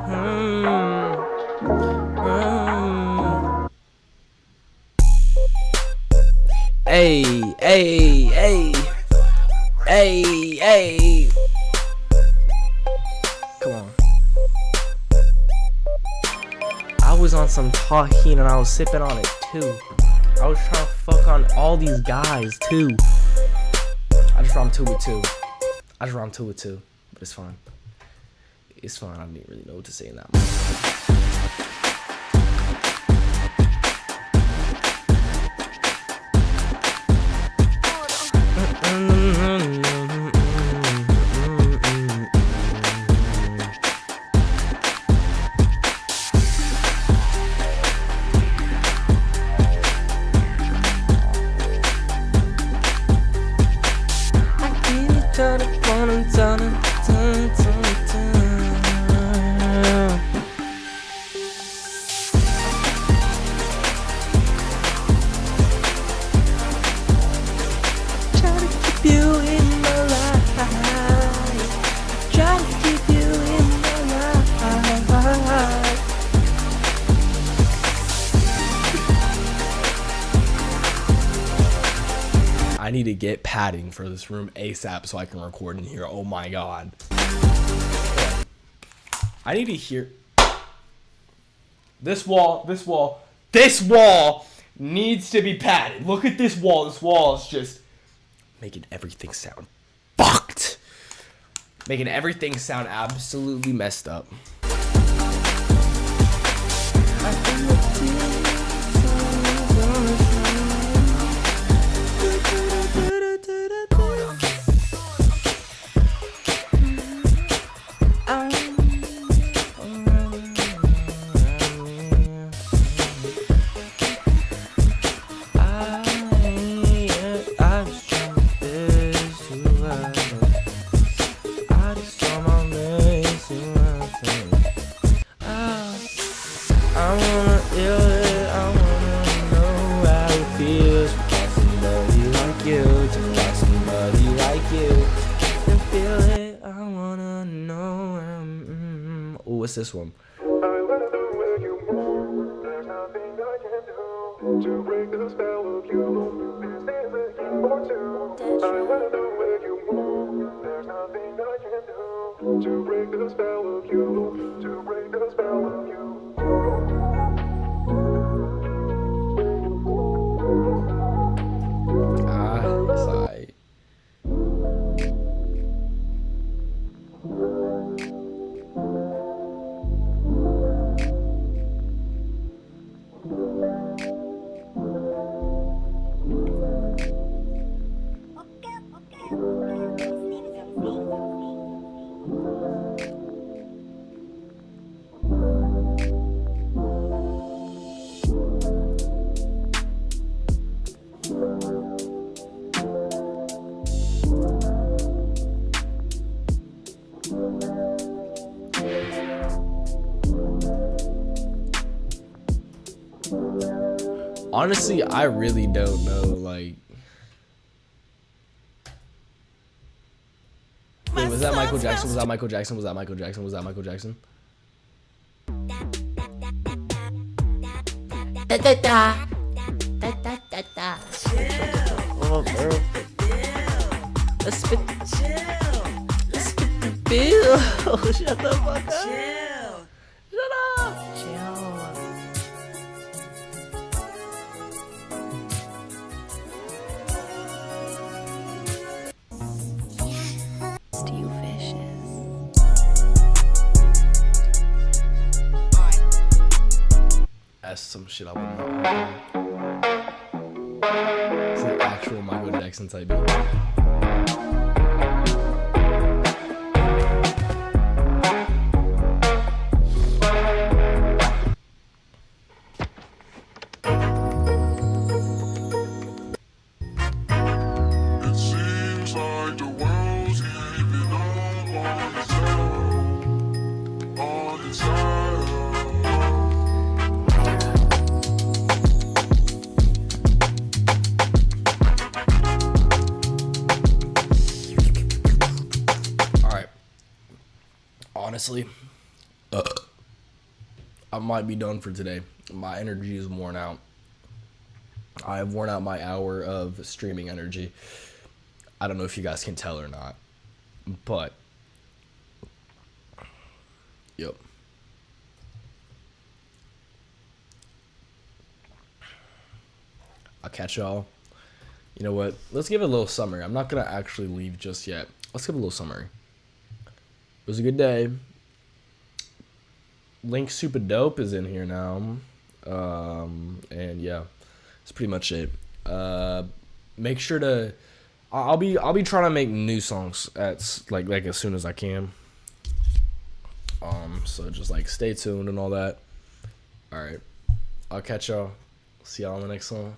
Hey, hey, hey, hey, hey. Come on. I was on some Tajín and I was sipping on it too. I was trying to fuck on all these guys too. I just rhymed 2 with 2. I just rhymed 2 with 2, but it's fine. It's fine. I didn't really know what to say in that moment. I need to get padding for this room ASAP so I can record in here. Oh my god. I need to hear this wall needs to be padded. Look at this wall. This wall is just making everything sound fucked. Making everything sound absolutely messed up. What's this one? Honestly, I really don't know. Like, wait, was that Michael Jackson? Was that Michael Jackson? Was that Michael Jackson? Was that Michael Jackson? Da da da. Da da da da. Oh, bro. Let's spit. Let's spit the bill. Shut the fuck up. Shut up. You fishes. That's some shit I wouldn't know. It's an actual Michael Jackson type beat. It seems like the world's giving up on itself. Alright. Honestly, I might be done for today. My energy is worn out. I have worn out my hour of streaming energy. I don't know if you guys can tell or not, but yep. I'll catch y'all. You know what? Let's give it a little summary. I'm not gonna actually leave just yet. Let's give it a little summary. It was a good day. Link Super Dope is in here now. And yeah, that's pretty much it. Make sure to I'll be trying to make new songs at like as soon as I can. So just like stay tuned and all that. All right. I'll catch y'all. See y'all on the next one.